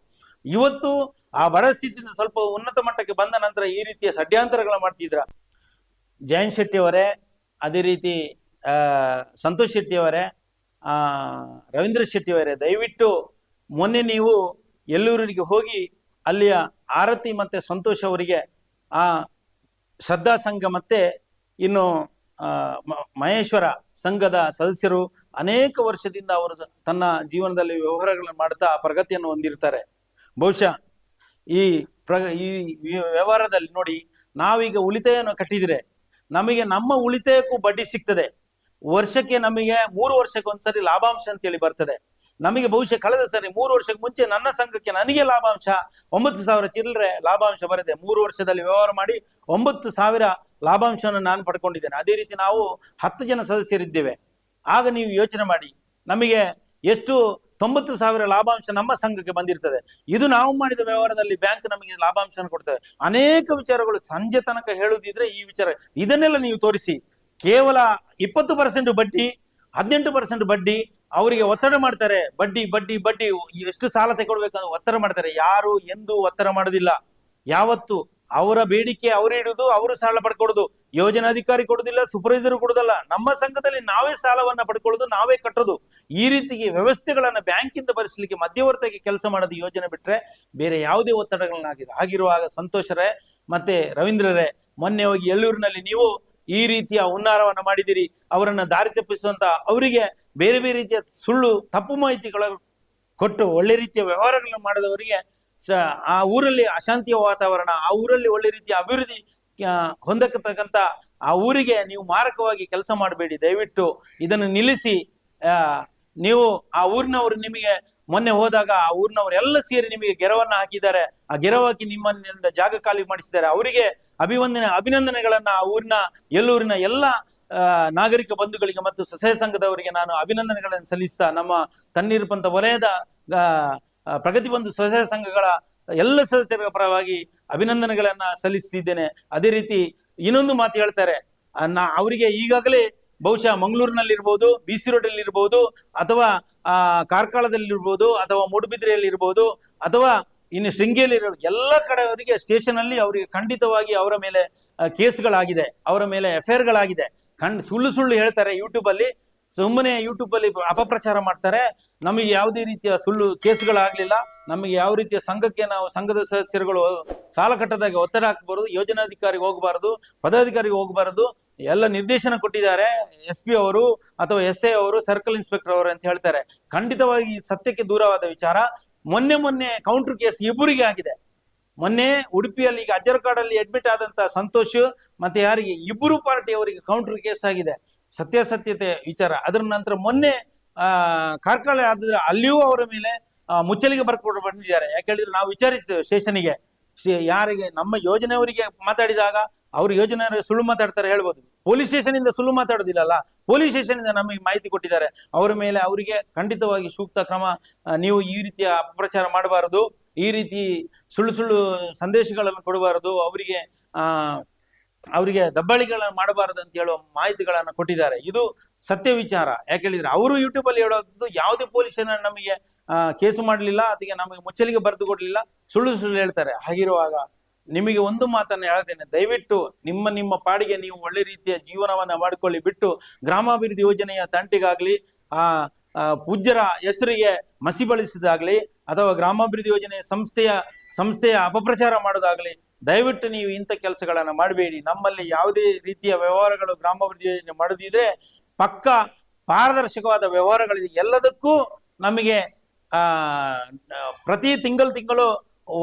ಇವತ್ತು ಆ ಬಡ ಸ್ಥಿತಿಯಿಂದ ಸ್ವಲ್ಪ ಉನ್ನತ ಮಟ್ಟಕ್ಕೆ ಬಂದ ನಂತರ ಈ ರೀತಿಯ ಷಡ್ಯಂತರಗಳನ್ನ ಮಾಡ್ತಿದ್ರ. ಜಯಂತ್ ಶೆಟ್ಟಿ ಅವರೇ, ಅದೇ ರೀತಿ ಸಂತೋಷ್ ಶೆಟ್ಟಿ ಅವರೇ, ರವೀಂದ್ರ ಶೆಟ್ಟಿ ಅವರೇ, ದಯವಿಟ್ಟು ಮೊನ್ನೆ ನೀವು ಎಲ್ಲೂರಿಗೆ ಹೋಗಿ ಅಲ್ಲಿಯ ಆರತಿ ಮತ್ತೆ ಸಂತೋಷ್ ಅವರಿಗೆ ಆ ಶ್ರದ್ಧಾ ಸಂಘ ಮತ್ತೆ ಇನ್ನು ಮಹೇಶ್ವರ ಸಂಘದ ಸದಸ್ಯರು ಅನೇಕ ವರ್ಷದಿಂದ ಅವರು ತನ್ನ ಜೀವನದಲ್ಲಿ ವ್ಯವಹಾರಗಳನ್ನು ಮಾಡ್ತಾ ಪ್ರಗತಿಯನ್ನು ಹೊಂದಿರ್ತಾರೆ. ಬಹುಶಃ ಈ ವ್ಯವಹಾರದಲ್ಲಿ ನೋಡಿ, ನಾವೀಗ ಉಳಿತಾಯವನ್ನು ಕಟ್ಟಿದ್ರೆ ನಮಗೆ ನಮ್ಮ ಉಳಿತಾಯಕ್ಕೂ ಬಡ್ಡಿ ಸಿಗ್ತದೆ. ವರ್ಷಕ್ಕೆ ನಮಗೆ 3 ವರ್ಷಕ್ಕೆ ಒಂದ್ಸರಿ ಲಾಭಾಂಶ ಅಂತೇಳಿ ಬರ್ತದೆ. ನಮಗೆ ಬಹುಶಃ ಕಳೆದ ಸರಿ 3 ವರ್ಷಕ್ಕೆ ಮುಂಚೆ ನನ್ನ ಸಂಘಕ್ಕೆ ನನಗೆ ಲಾಭಾಂಶ 9,000 ಚಿಲ್ಲರೆ ಲಾಭಾಂಶ ಬರದೆ 3 ವರ್ಷದಲ್ಲಿ ವ್ಯವಹಾರ ಮಾಡಿ 9,000 ಲಾಭಾಂಶವನ್ನು ನಾನು ಪಡ್ಕೊಂಡಿದ್ದೇನೆ. ಅದೇ ರೀತಿ ನಾವು 10 ಜನ ಸದಸ್ಯರಿದ್ದೇವೆ. ಆಗ ನೀವು ಯೋಚನೆ ಮಾಡಿ, ನಮಗೆ ಎಷ್ಟು 90,000 ಲಾಭಾಂಶ ನಮ್ಮ ಸಂಘಕ್ಕೆ ಬಂದಿರ್ತದೆ. ಇದು ನಾವು ಮಾಡಿದ ವ್ಯವಹಾರದಲ್ಲಿ ಬ್ಯಾಂಕ್ ನಮಗೆ ಲಾಭಾಂಶವನ್ನು ಕೊಡ್ತದೆ. ಅನೇಕ ವಿಚಾರಗಳು ಸಂಜೆ ತನಕ ಹೇಳುದಿದ್ರೆ ಈ ವಿಚಾರ ಇದನ್ನೆಲ್ಲ ನೀವು ತೋರಿಸಿ. ಕೇವಲ 20% ಬಡ್ಡಿ, 18% ಬಡ್ಡಿ ಅವರಿಗೆ ಒತ್ತಡ ಮಾಡ್ತಾರೆ. ಬಡ್ಡಿ ಬಡ್ಡಿ ಬಡ್ಡಿ ಎಷ್ಟು ಸಾಲ ತಗೊಳ್ಬೇಕಂತ ಒತ್ತಡ ಮಾಡ್ತಾರೆ. ಯಾರು ಎಂದು ಒತ್ತಡ ಮಾಡೋದಿಲ್ಲ. ಯಾವತ್ತು ಅವರ ಬೇಡಿಕೆ ಅವರೇ ಇಡುದು, ಅವರು ಸಾಲ ಪಡ್ಕೊಡುದು. ಯೋಜನಾಧಿಕಾರಿ ಕೊಡುದಿಲ್ಲ, ಸೂಪರ್ವೈಸರ್ ಕೊಡುದಲ್ಲ. ನಮ್ಮ ಸಂಘದಲ್ಲಿ ನಾವೇ ಸಾಲವನ್ನ ಪಡ್ಕೊಳ್ಳೋದು, ನಾವೇ ಕಟ್ಟೋದು. ಈ ರೀತಿಗೆ ವ್ಯವಸ್ಥೆಗಳನ್ನ ಬ್ಯಾಂಕಿಂದ ಭರಿಸಲಿಕ್ಕೆ ಮಧ್ಯವರ್ತಿಗೆ ಕೆಲಸ ಮಾಡೋದು ಯೋಜನೆ ಬಿಟ್ರೆ ಬೇರೆ ಯಾವುದೇ ಒತ್ತಡಗಳನ್ನಾಗಿದೆ. ಹಾಗಿರುವಾಗ ಸಂತೋಷರೇ ಮತ್ತೆ ರವೀಂದ್ರರೇ, ಮೊನ್ನೆ ಹೋಗಿ ಎಳ್ಳೂರಿನಲ್ಲಿ ನೀವು ಈ ರೀತಿಯ ಹುನ್ನಾರವನ್ನ ಮಾಡಿದಿರಿ. ಅವರನ್ನ ದಾರಿ ತಪ್ಪಿಸುವಂತ, ಅವರಿಗೆ ಬೇರೆ ಬೇರೆ ರೀತಿಯ ಸುಳ್ಳು ತಪ್ಪು ಮಾಹಿತಿಗಳ ಕೊಟ್ಟು ಒಳ್ಳೆ ರೀತಿಯ ವ್ಯವಹಾರಗಳನ್ನು ಮಾಡಿದವರಿಗೆ ಆ ಊರಲ್ಲಿ ಅಶಾಂತಿಯ ವಾತಾವರಣ, ಆ ಊರಲ್ಲಿ ಒಳ್ಳೆ ರೀತಿಯ ಅಭಿವೃದ್ಧಿ ಹೊಂದತಕ್ಕಂತ ಆ ಊರಿಗೆ ನೀವು ಮಾರಕವಾಗಿ ಕೆಲಸ ಮಾಡಬೇಡಿ. ದಯವಿಟ್ಟು ಇದನ್ನು ನಿಲ್ಲಿಸಿ. ನೀವು ಆ ಊರಿನವರು ನಿಮಗೆ ಮೊನ್ನೆ ಹೋದಾಗ ಆ ಊರಿನವರೆಲ್ಲ ಸೇರಿ ನಿಮಗೆ ಗೆರವನ್ನ ಹಾಕಿದ್ದಾರೆ. ಆ ಗೆರವು ಹಾಕಿ ನಿಮ್ಮನ್ನಿಂದ ಜಾಗ ಖಾಲಿ ಮಾಡಿಸಿದ್ದಾರೆ. ಅವರಿಗೆ ಅಭಿನಂದನೆಗಳನ್ನ ಆ ಊರಿನ ಎಲ್ಲೂರಿನ ಎಲ್ಲ ನಾಗರಿಕ ಬಂಧುಗಳಿಗೆ ಮತ್ತು ಸ್ವಸಹಾಯ ಸಂಘದವರಿಗೆ ನಾನು ಅಭಿನಂದನೆಗಳನ್ನು ಸಲ್ಲಿಸ್ತಾ ನಮ್ಮ ತಣ್ಣೀರು ಪಂಥ ವಲಯದ ಪ್ರಗತಿ ಬಂಧು ಸ್ವಸಹಾಯ ಸಂಘಗಳ ಎಲ್ಲ ಸದಸ್ಯರ ಪರವಾಗಿ ಅಭಿನಂದನೆಗಳನ್ನ ಸಲ್ಲಿಸ್ತಿದ್ದೇನೆ. ಅದೇ ರೀತಿ ಇನ್ನೊಂದು ಮಾತು ಹೇಳ್ತಾರೆ, ಅವರಿಗೆ ಈಗಾಗಲೇ ಬಹುಶಃ ಮಂಗಳೂರಿನಲ್ಲಿರ್ಬೋದು, BC ರೋಡ್ ಇರ್ಬೋದು, ಅಥವಾ ಕಾರ್ಕಳದಲ್ಲಿರ್ಬೋದು, ಅಥವಾ ಮೂಡುಬಿದ್ರೆಯಲ್ಲಿ ಇರ್ಬೋದು, ಅಥವಾ ಇನ್ನು ಶೃಂಗೇರಿ ಎಲ್ಲ ಕಡೆ ಅವರಿಗೆ ಸ್ಟೇಷನ್ ಅಲ್ಲಿ ಅವರಿಗೆ ಖಂಡಿತವಾಗಿ ಅವರ ಮೇಲೆ ಕೇಸ್ಗಳಾಗಿದೆ, ಅವರ ಮೇಲೆ FIR ಸುಳ್ಳು ಹೇಳ್ತಾರೆ. ಯೂಟ್ಯೂಬ್ ಅಲ್ಲಿ ಸುಮ್ಮನೆ ಅಪಪ್ರಚಾರ ಮಾಡ್ತಾರೆ. ನಮಗೆ ಯಾವುದೇ ರೀತಿಯ ಸುಳ್ಳು ಕೇಸ್ಗಳಾಗ್ಲಿಲ್ಲ. ನಮಗೆ ಯಾವ ರೀತಿಯ ಸಂಘಕ್ಕೆ ನಾವು ಸಂಘದ ಸದಸ್ಯರುಗಳು ಸಾಲ ಕಟ್ಟದಾಗೆ ಒತ್ತಡ ಹಾಕಬಾರದು, ಯೋಜನಾಧಿಕಾರಿಗೆ ಹೋಗಬಾರದು, ಪದಾಧಿಕಾರಿಗೆ ಹೋಗಬಾರದು. ಎಲ್ಲ ನಿರ್ದೇಶನ ಕೊಟ್ಟಿದ್ದಾರೆ SP ಅವರು ಅಥವಾ SA ಅವರು, ಸರ್ಕಲ್ ಇನ್ಸ್ಪೆಕ್ಟರ್ ಅವರು ಅಂತ ಹೇಳ್ತಾರೆ. ಖಂಡಿತವಾಗಿ ಸತ್ಯಕ್ಕೆ ದೂರವಾದ ವಿಚಾರ. ಮೊನ್ನೆ ಕೌಂಟರ್ ಕೇಸ್ ಇಬ್ಬರಿಗೆ ಆಗಿದೆ. ಮೊನ್ನೆ ಉಡುಪಿಯಲ್ಲಿ ಈಗ ಅಜ್ಜರಕಾಡಲ್ಲಿ ಅಡ್ಮಿಟ್ ಆದಂತ ಸಂತೋಷ್ ಮತ್ತೆ ಯಾರಿಗೆ ಇಬ್ಬರು ಪಾರ್ಟಿ ಅವರಿಗೆ ಕೌಂಟರ್ ಕೇಸ್ ಆಗಿದೆ. ಸತ್ಯಾಸತ್ಯತೆ ವಿಚಾರ. ಅದರ ನಂತರ ಮೊನ್ನೆ ಕಾರ್ಕಳ ಆದ್ರೆ ಅಲ್ಲಿಯೂ ಅವರ ಮೇಲೆ ಮುಚ್ಚಲಿಗೆ ಬರ್ಕೊಂಡು ಬಂದಿದ್ದಾರೆ. ಯಾಕೆ ಹೇಳಿದ್ರೆ ನಾವು ವಿಚಾರಿಸ್ತೇವೆ ಸ್ಟೇಷನ್ಗೆ, ಯಾರಿಗೆ ನಮ್ಮ ಯೋಜನೆಯವರಿಗೆ ಮಾತಾಡಿದಾಗ ಅವ್ರ ಯೋಜನೆ ಸುಳ್ಳು ಮಾತಾಡ್ತಾರೆ ಹೇಳ್ಬೋದು. ಪೊಲೀಸ್ ಸ್ಟೇಷನ್ ಇಂದ ಸುಳ್ಳು ಮಾತಾಡೋದಿಲ್ಲಲ್ಲ, ಪೊಲೀಸ್ ಸ್ಟೇಷನ್ ಇಂದ ನಮಗೆ ಮಾಹಿತಿ ಕೊಟ್ಟಿದ್ದಾರೆ. ಅವರ ಮೇಲೆ ಅವರಿಗೆ ಖಂಡಿತವಾಗಿ ಸೂಕ್ತ ಕ್ರಮ. ನೀವು ಈ ರೀತಿಯ ಅಪಪ್ರಚಾರ ಮಾಡಬಾರದು, ಈ ರೀತಿ ಸುಳ್ಳು ಸಂದೇಶಗಳನ್ನು ಕೊಡಬಾರದು, ಅವರಿಗೆ ಅವರಿಗೆ ದಬ್ಬಾಳಿಗಳನ್ನ ಮಾಡಬಾರದು ಅಂತ ಹೇಳುವ ಮಾಹಿತಿಗಳನ್ನ ಕೊಟ್ಟಿದ್ದಾರೆ. ಇದು ಸತ್ಯ ವಿಚಾರ. ಯಾಕೆ ಹೇಳಿದ್ರೆ ಅವರು ಯೂಟ್ಯೂಬ್ ಅಲ್ಲಿ ಹೇಳೋದು ಯಾವುದೇ ಪೊಲೀಸನ ನಮಗೆ ಕೇಸು ಮಾಡಲಿಲ್ಲ, ಅದಕ್ಕೆ ನಮಗೆ ಮುಚ್ಚಲಿಗೆ ಬರೆದು ಕೊಡ್ಲಿಲ್ಲ, ಸುಳ್ಳು ಸುಳ್ಳು ಹೇಳ್ತಾರೆ. ಹಾಗಿರುವಾಗ ನಿಮಗೆ ಒಂದು ಮಾತನ್ನ ಹೇಳ್ತೇನೆ, ದಯವಿಟ್ಟು ನಿಮ್ಮ ಪಾಡಿಗೆ ನೀವು ಒಳ್ಳೆ ರೀತಿಯ ಜೀವನವನ್ನ ಮಾಡಿಕೊಳ್ಳಿ ಬಿಟ್ಟು ಗ್ರಾಮಾಭಿವೃದ್ಧಿ ಯೋಜನೆಯ ತಂಟಿಗಾಗ್ಲಿ ಪೂಜ್ಯರ ಹೆಸರಿಗೆ ಮಸಿ ಬಳಸಿದಾಗ್ಲಿ ಅಥವಾ ಗ್ರಾಮಾಭಿವೃದ್ಧಿ ಯೋಜನೆ ಸಂಸ್ಥೆಯ ಅಪಪ್ರಚಾರ ಮಾಡೋದಾಗ್ಲಿ ದಯವಿಟ್ಟು ನೀವು ಇಂಥ ಕೆಲಸಗಳನ್ನ ಮಾಡಬೇಡಿ. ನಮ್ಮಲ್ಲಿ ಯಾವುದೇ ರೀತಿಯ ವ್ಯವಹಾರಗಳು ಗ್ರಾಮಾಭಿವೃದ್ಧಿ ಯೋಜನೆ ಮಾಡೋದಿದ್ರೆ ಪಕ್ಕ ಪಾರದರ್ಶಕವಾದ ವ್ಯವಹಾರಗಳಿದೆ. ಎಲ್ಲದಕ್ಕೂ ನಮಗೆ ಪ್ರತಿ ತಿಂಗಳು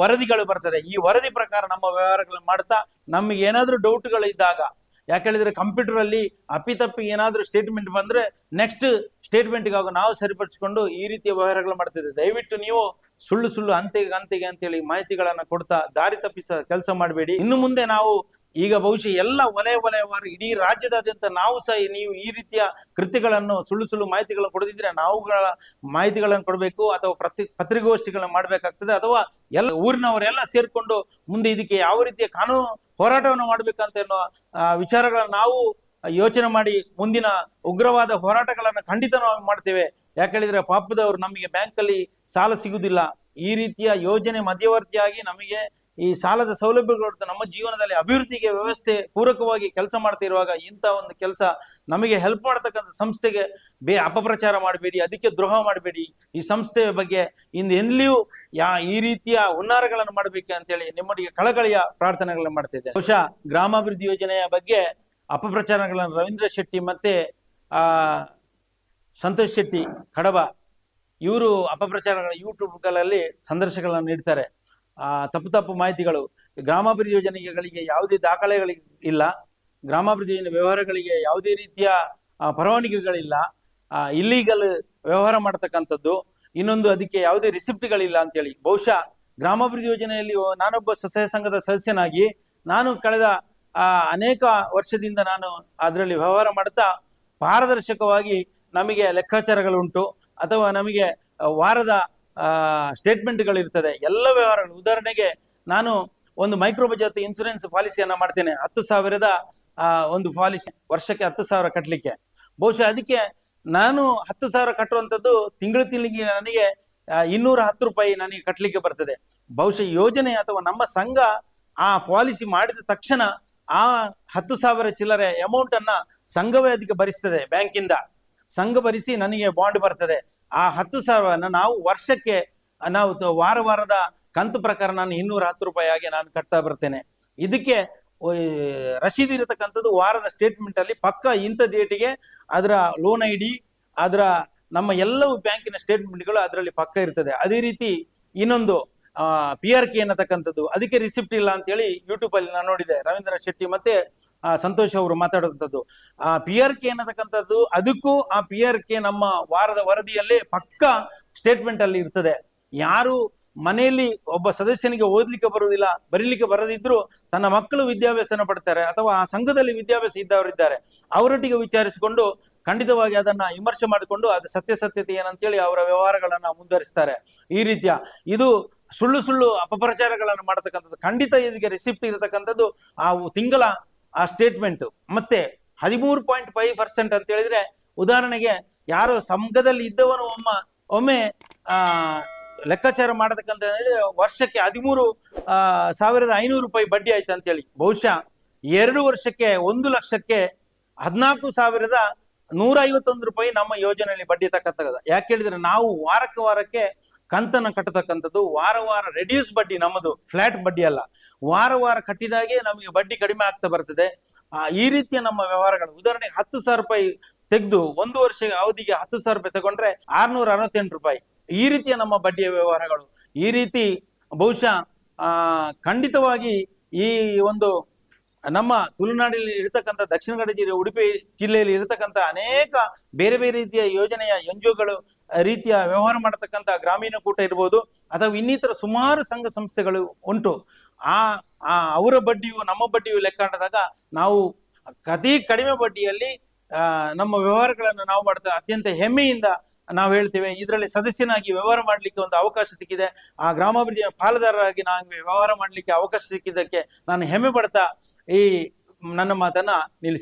ವರದಿಗಳು ಬರ್ತದೆ. ಈ ವರದಿ ಪ್ರಕಾರ ನಮ್ಮ ವ್ಯವಹಾರಗಳನ್ನು ಮಾಡ್ತಾ ನಮಗೆ ಏನಾದ್ರೂ ಡೌಟ್ಗಳು ಇದ್ದಾಗ, ಯಾಕೆ ಹೇಳಿದ್ರೆ ಕಂಪ್ಯೂಟರ್ ಅಲ್ಲಿ ಅಪ್ಪಿತಪ್ಪಿ ಏನಾದ್ರೂ ಸ್ಟೇಟ್ಮೆಂಟ್ ಬಂದ್ರೆ ನೆಕ್ಸ್ಟ್ ಸ್ಟೇಟ್ಮೆಂಟ್ಗಾಗ ನಾವು ಸರಿಪಡಿಸಿಕೊಂಡು ಈ ರೀತಿಯ ವ್ಯವಹಾರಗಳು ಮಾಡ್ತಿದ್ದೇವೆ. ದಯವಿಟ್ಟು ನೀವು ಸುಳ್ಳು ಅಂತೆಗೆ ಅಂತೇಳಿ ಮಾಹಿತಿಗಳನ್ನ ಕೊಡ್ತಾ ದಾರಿ ತಪ್ಪಿಸ ಕೆಲಸ ಮಾಡಬೇಡಿ. ಇನ್ನು ಮುಂದೆ ನಾವು ಈಗ ಬಹುಶಃ ಎಲ್ಲ ವಲಯವಾರು ಇಡೀ ರಾಜ್ಯದಾದ್ಯಂತ ನಾವು ಸಹ ನೀವು ಈ ರೀತಿಯ ಕೃತ್ಯಗಳನ್ನು ಸುಳ್ಳು ಮಾಹಿತಿಗಳನ್ನು ಕೊಡದಿದ್ರೆ ನಾವುಗಳ ಮಾಹಿತಿಗಳನ್ನು ಕೊಡಬೇಕು ಅಥವಾ ಪತ್ರಿಕಾಗೋಷ್ಠಿಗಳನ್ನ ಮಾಡಬೇಕಾಗ್ತದೆ, ಅಥವಾ ಎಲ್ಲ ಊರಿನವರೆಲ್ಲ ಸೇರ್ಕೊಂಡು ಮುಂದೆ ಇದಕ್ಕೆ ಯಾವ ರೀತಿಯ ಕಾನೂನು ಹೋರಾಟವನ್ನು ಮಾಡ್ಬೇಕಂತ ಎನ್ನುವ ವಿಚಾರಗಳನ್ನ ನಾವು ಯೋಚನೆ ಮಾಡಿ ಮುಂದಿನ ಉಗ್ರವಾದ ಹೋರಾಟಗಳನ್ನ ಖಂಡಿತ ನಾವು ಮಾಡ್ತೇವೆ. ಯಾಕೆ ಹೇಳಿದ್ರೆ ಪಾಪದವರು ನಮಗೆ ಬ್ಯಾಂಕಲ್ಲಿ ಸಾಲ ಸಿಗುದಿಲ್ಲ, ಈ ರೀತಿಯ ಯೋಜನೆ ಮಧ್ಯವರ್ತಿಯಾಗಿ ನಮಗೆ ಈ ಸಾಲದ ಸೌಲಭ್ಯಗಳು ನಮ್ಮ ಜೀವನದಲ್ಲಿ ಅಭಿವೃದ್ಧಿಗೆ ವ್ಯವಸ್ಥೆ ಪೂರಕವಾಗಿ ಕೆಲಸ ಮಾಡ್ತಾ ಇರುವಾಗ ಇಂಥ ಒಂದು ಕೆಲಸ ನಮಗೆ ಹೆಲ್ಪ್ ಮಾಡತಕ್ಕಂಥ ಸಂಸ್ಥೆಗೆ ಅಪಪ್ರಚಾರ ಮಾಡಬೇಡಿ, ಅದಕ್ಕೆ ದ್ರೋಹ ಮಾಡಬೇಡಿ. ಈ ಸಂಸ್ಥೆಯ ಬಗ್ಗೆ ಎಲ್ಲಿಯೂ ಈ ರೀತಿಯ ಹುನ್ನಾರಗಳನ್ನು ಮಾಡಬೇಕು ಅಂತೇಳಿ ನಿಮ್ಮೊಟ್ಟಿಗೆ ಕಳಕಳಿಯ ಪ್ರಾರ್ಥನೆಗಳನ್ನು ಮಾಡ್ತಿದ್ದೆ. ಬಹುಶಃ ಗ್ರಾಮಾಭಿವೃದ್ಧಿ ಯೋಜನೆಯ ಬಗ್ಗೆ ಅಪಪ್ರಚಾರಗಳನ್ನು ರವೀಂದ್ರ ಶೆಟ್ಟಿ ಮತ್ತೆ ಸಂತೋಷ್ ಶೆಟ್ಟಿ ಕಡಬ ಇವರು ಅಪಪ್ರಚಾರಗಳ ಯೂಟ್ಯೂಬ್ಗಳಲ್ಲಿ ಸಂದರ್ಶನಗಳನ್ನು ನೀಡ್ತಾರೆ. ತಪ್ಪು ಮಾಹಿತಿಗಳು, ಗ್ರಾಮಾಭಿವೃದ್ಧಿ ಯೋಜನೆಗಳಿಗೆ ಯಾವುದೇ ದಾಖಲೆಗಳಿಲ್ಲ, ಗ್ರಾಮಾಭಿವೃದ್ಧಿ ಯೋಜನೆ ವ್ಯವಹಾರಗಳಿಗೆ ಯಾವುದೇ ರೀತಿಯ ಪರವಾನಗಿಗಳಿಲ್ಲ, ಇಲ್ಲೀಗಲ್ ವ್ಯವಹಾರ ಮಾಡತಕ್ಕಂಥದ್ದು, ಇನ್ನೊಂದು ಅದಕ್ಕೆ ಯಾವುದೇ ರಿಸಿಪ್ಟ್ಗಳಿಲ್ಲ ಅಂತೇಳಿ. ಬಹುಶಃ ಗ್ರಾಮಾಭಿವೃದ್ಧಿ ಯೋಜನೆಯಲ್ಲಿ ನಾನೊಬ್ಬ ಸ್ವಸಹಾಯ ಸಂಘದ ಸದಸ್ಯನಾಗಿ ನಾನು ಕಳೆದ ಅನೇಕ ವರ್ಷದಿಂದ ನಾನು ಅದರಲ್ಲಿ ವ್ಯವಹಾರ ಮಾಡ್ತಾ ಪಾರದರ್ಶಕವಾಗಿ ನಮಗೆ ಲೆಕ್ಕಾಚಾರಗಳು ಉಂಟು ಅಥವಾ ನಮಗೆ ವಾರದ ಸ್ಟೇಟ್ಮೆಂಟ್ಗಳಿರ್ತದೆ. ಎಲ್ಲ ವ್ಯವಹಾರಗಳು, ಉದಾಹರಣೆಗೆ ನಾನು ಒಂದು ಮೈಕ್ರೋ ಬಜಾತ್ ಇನ್ಸೂರೆನ್ಸ್ ಪಾಲಿಸಿಯನ್ನ ಮಾಡ್ತೇನೆ, 10,000ದ ಒಂದು ಪಾಲಿಸಿ, ವರ್ಷಕ್ಕೆ 10,000 ಕಟ್ಟಲಿಕ್ಕೆ. ಬಹುಶಃ ಅದಕ್ಕೆ ನಾನು 10,000 ಕಟ್ಟುವಂಥದ್ದು ತಿಂಗಳಿಗೆ ನನಗೆ 210 ರೂಪಾಯಿ ನನಗೆ ಕಟ್ಟಲಿಕ್ಕೆ ಬರ್ತದೆ. ಬಹುಶಃ ಯೋಜನೆ ಅಥವಾ ನಮ್ಮ ಸಂಘ ಆ ಪಾಲಿಸಿ ಮಾಡಿದ ತಕ್ಷಣ ಆ 10,000 ಚಿಲ್ಲರೆ ಅಮೌಂಟ್ ಅನ್ನ ಸಂಘವೇ ಅದಕ್ಕೆ ಭರಿಸ್ತದೆ. ಬ್ಯಾಂಕಿಂದ ಸಂಘ ಭರಿಸಿ ನನಗೆ ಬಾಂಡ್ ಬರ್ತದೆ. ಆ 10,000 ನಾವು ವರ್ಷಕ್ಕೆ ನಾವು ವಾರದ ಕಂತು ಪ್ರಕಾರ ನಾನು 210 ರೂಪಾಯಿ ಆಗಿ ನಾನು ಕಟ್ತಾ ಬರ್ತೇನೆ. ಇದಕ್ಕೆ ರಸೀದಿ ಇರತಕ್ಕಂಥದ್ದು ವಾರದ ಸ್ಟೇಟ್ಮೆಂಟ್ ಅಲ್ಲಿ ಪಕ್ಕ ಇಂಥ ಡೇಟಿಗೆ ಅದರ ಲೋನ್ ಐ ಡಿ, ಅದರ ನಮ್ಮ ಎಲ್ಲವೂ ಬ್ಯಾಂಕಿನ ಸ್ಟೇಟ್ಮೆಂಟ್ಗಳು ಅದರಲ್ಲಿ ಪಕ್ಕ ಇರ್ತದೆ. ಅದೇ ರೀತಿ ಇನ್ನೊಂದು PRK ಅನ್ನತಕ್ಕಂಥದ್ದು, ಅದಕ್ಕೆ ರಿಸಿಪ್ಟ್ ಇಲ್ಲ ಅಂತೇಳಿ ಯೂಟ್ಯೂಬ್ ಅಲ್ಲಿ ನಾನು ನೋಡಿದೆ. ರವೀಂದ್ರ ಶೆಟ್ಟಿ ಮತ್ತೆ ಸಂತೋಷ್ ಅವರು ಮಾತಾಡುವಂಥದ್ದು. PRK ಅನ್ನತಕ್ಕಂಥದ್ದು, ಅದಕ್ಕೂ ಆ PRK ನಮ್ಮ ವಾರದ ವರದಿಯಲ್ಲೇ ಪಕ್ಕ ಸ್ಟೇಟ್ಮೆಂಟ್ ಅಲ್ಲಿ ಇರ್ತದೆ. ಯಾರು ಮನೆಯಲ್ಲಿ ಒಬ್ಬ ಸದಸ್ಯನಿಗೆ ಓದ್ಲಿಕ್ಕೆ ಬರುವುದಿಲ್ಲ, ಬರೀಲಿಕ್ಕೆ ಬರದಿದ್ರು ತನ್ನ ಮಕ್ಕಳು ವಿದ್ಯಾಭ್ಯಾಸನ ಪಡ್ತಾರೆ ಅಥವಾ ಆ ಸಂಘದಲ್ಲಿ ವಿದ್ಯಾಭ್ಯಾಸ ಇದ್ದವರಿದ್ದಾರೆ, ಅವರೊಟ್ಟಿಗೆ ವಿಚಾರಿಸಿಕೊಂಡು ಖಂಡಿತವಾಗಿ ಅದನ್ನ ವಿಮರ್ಶೆ ಮಾಡಿಕೊಂಡು ಅದು ಸತ್ಯತೆ ಏನಂತೇಳಿ ಅವರ ವ್ಯವಹಾರಗಳನ್ನ ಮುಂದುವರಿಸ್ತಾರೆ. ಈ ರೀತಿಯ ಇದು ಸುಳ್ಳು ಅಪಪ್ರಚಾರಗಳನ್ನು ಮಾಡತಕ್ಕಂಥದ್ದು. ಖಂಡಿತ ಇದಕ್ಕೆ ರಿಸಿಪ್ಟ್ ಇರತಕ್ಕಂಥದ್ದು ಆ ತಿಂಗಳ ಆ ಸ್ಟೇಟ್ಮೆಂಟ್. ಮತ್ತೆ 13.5% ಅಂತ ಹೇಳಿದ್ರೆ, ಉದಾಹರಣೆಗೆ ಯಾರು ಸಂಘದಲ್ಲಿ ಇದ್ದವನು ಒಮ್ಮೆ ಲೆಕ್ಕಾಚಾರ ಮಾಡತಕ್ಕಂತ ವರ್ಷಕ್ಕೆ 13,500 ರೂಪಾಯಿ ಬಡ್ಡಿ ಆಯ್ತು ಅಂತೇಳಿ. ಬಹುಶಃ 2 ವರ್ಷಕ್ಕೆ 1,00,000ಕ್ಕೆ 14,151 ರೂಪಾಯಿ ನಮ್ಮ ಯೋಜನೆಯಲ್ಲಿ ಬಡ್ಡಿ ತಕ್ಕಂಥದ್ದು. ಯಾಕೆ ಹೇಳಿದ್ರೆ ನಾವು ವಾರಕ್ಕೆ ಕಂತನ್ನ ಕಟ್ಟತಕ್ಕಂಥದ್ದು, ವಾರ ರೆಡ್ಯೂಸ್ ಬಡ್ಡಿ, ನಮ್ಮದು ಫ್ಲಾಟ್ ಬಡ್ಡಿ ಅಲ್ಲ. ವಾರ ಕಟ್ಟಿದಾಗೆ ನಮಗೆ ಬಡ್ಡಿ ಕಡಿಮೆ ಆಗ್ತಾ ಬರ್ತದೆ. ಈ ರೀತಿಯ ನಮ್ಮ ವ್ಯವಹಾರಗಳು, ಉದಾಹರಣೆಗೆ 10,000 ರೂಪಾಯಿ ತೆಗೆದು 1 ವರ್ಷ ಅವಧಿಗೆ 10,000 ರೂಪಾಯಿ ತಗೊಂಡ್ರೆ 668 ರೂಪಾಯಿ. ಈ ರೀತಿಯ ನಮ್ಮ ಬಡ್ಡಿಯ ವ್ಯವಹಾರಗಳು. ಈ ರೀತಿ ಬಹುಶಃ ಖಂಡಿತವಾಗಿ ಈ ಒಂದು ನಮ್ಮ ತುಳುನಾಡಿನಲ್ಲಿ ಇರತಕ್ಕಂಥ ದಕ್ಷಿಣ ಕನ್ನಡ ಜಿಲ್ಲೆ, ಉಡುಪಿ ಜಿಲ್ಲೆಯಲ್ಲಿ ಇರತಕ್ಕಂಥ ಅನೇಕ ಬೇರೆ ರೀತಿಯ ಯೋಜನೆಯ NGO ರೀತಿಯ ವ್ಯವಹಾರ ಮಾಡತಕ್ಕಂಥ ಗ್ರಾಮೀಣ ಕೂಟ ಇರ್ಬೋದು ಅಥವಾ ಇನ್ನಿತರ ಸುಮಾರು ಸಂಘ ಸಂಸ್ಥೆಗಳು ಉಂಟು. ಅವರ ಬಡ್ಡಿಯು ನಮ್ಮ ಬಡ್ಡಿಯು ಲೆಕ್ಕಾಡಿದಾಗ ನಾವು ಅತಿ ಕಡಿಮೆ ಬಡ್ಡಿಯಲ್ಲಿ ನಮ್ಮ ವ್ಯವಹಾರಗಳನ್ನು ನಾವು ಮಾಡ್ತಾ ಅತ್ಯಂತ ಹೆಮ್ಮೆಯಿಂದ ನಾವು ಹೇಳ್ತೇವೆ. ಇದರಲ್ಲಿ ಸದಸ್ಯನಾಗಿ ವ್ಯವಹಾರ ಮಾಡ್ಲಿಕ್ಕೆ ಒಂದು ಅವಕಾಶ ಸಿಕ್ಕಿದೆ. ಆ ಗ್ರಾಮಾಭಿವೃದ್ಧಿಯ ಪಾಲುದಾರರಾಗಿ ನಾನು ವ್ಯವಹಾರ ಮಾಡ್ಲಿಕ್ಕೆ ಅವಕಾಶ ಸಿಕ್ಕಿದ್ದಕ್ಕೆ ನಾನು ಹೆಮ್ಮೆ ಪಡ್ತಾ ಈ ನನ್ನ ಮಾತನ್ನ ನಿಲ್ಲಿಸ್ತೀನಿ.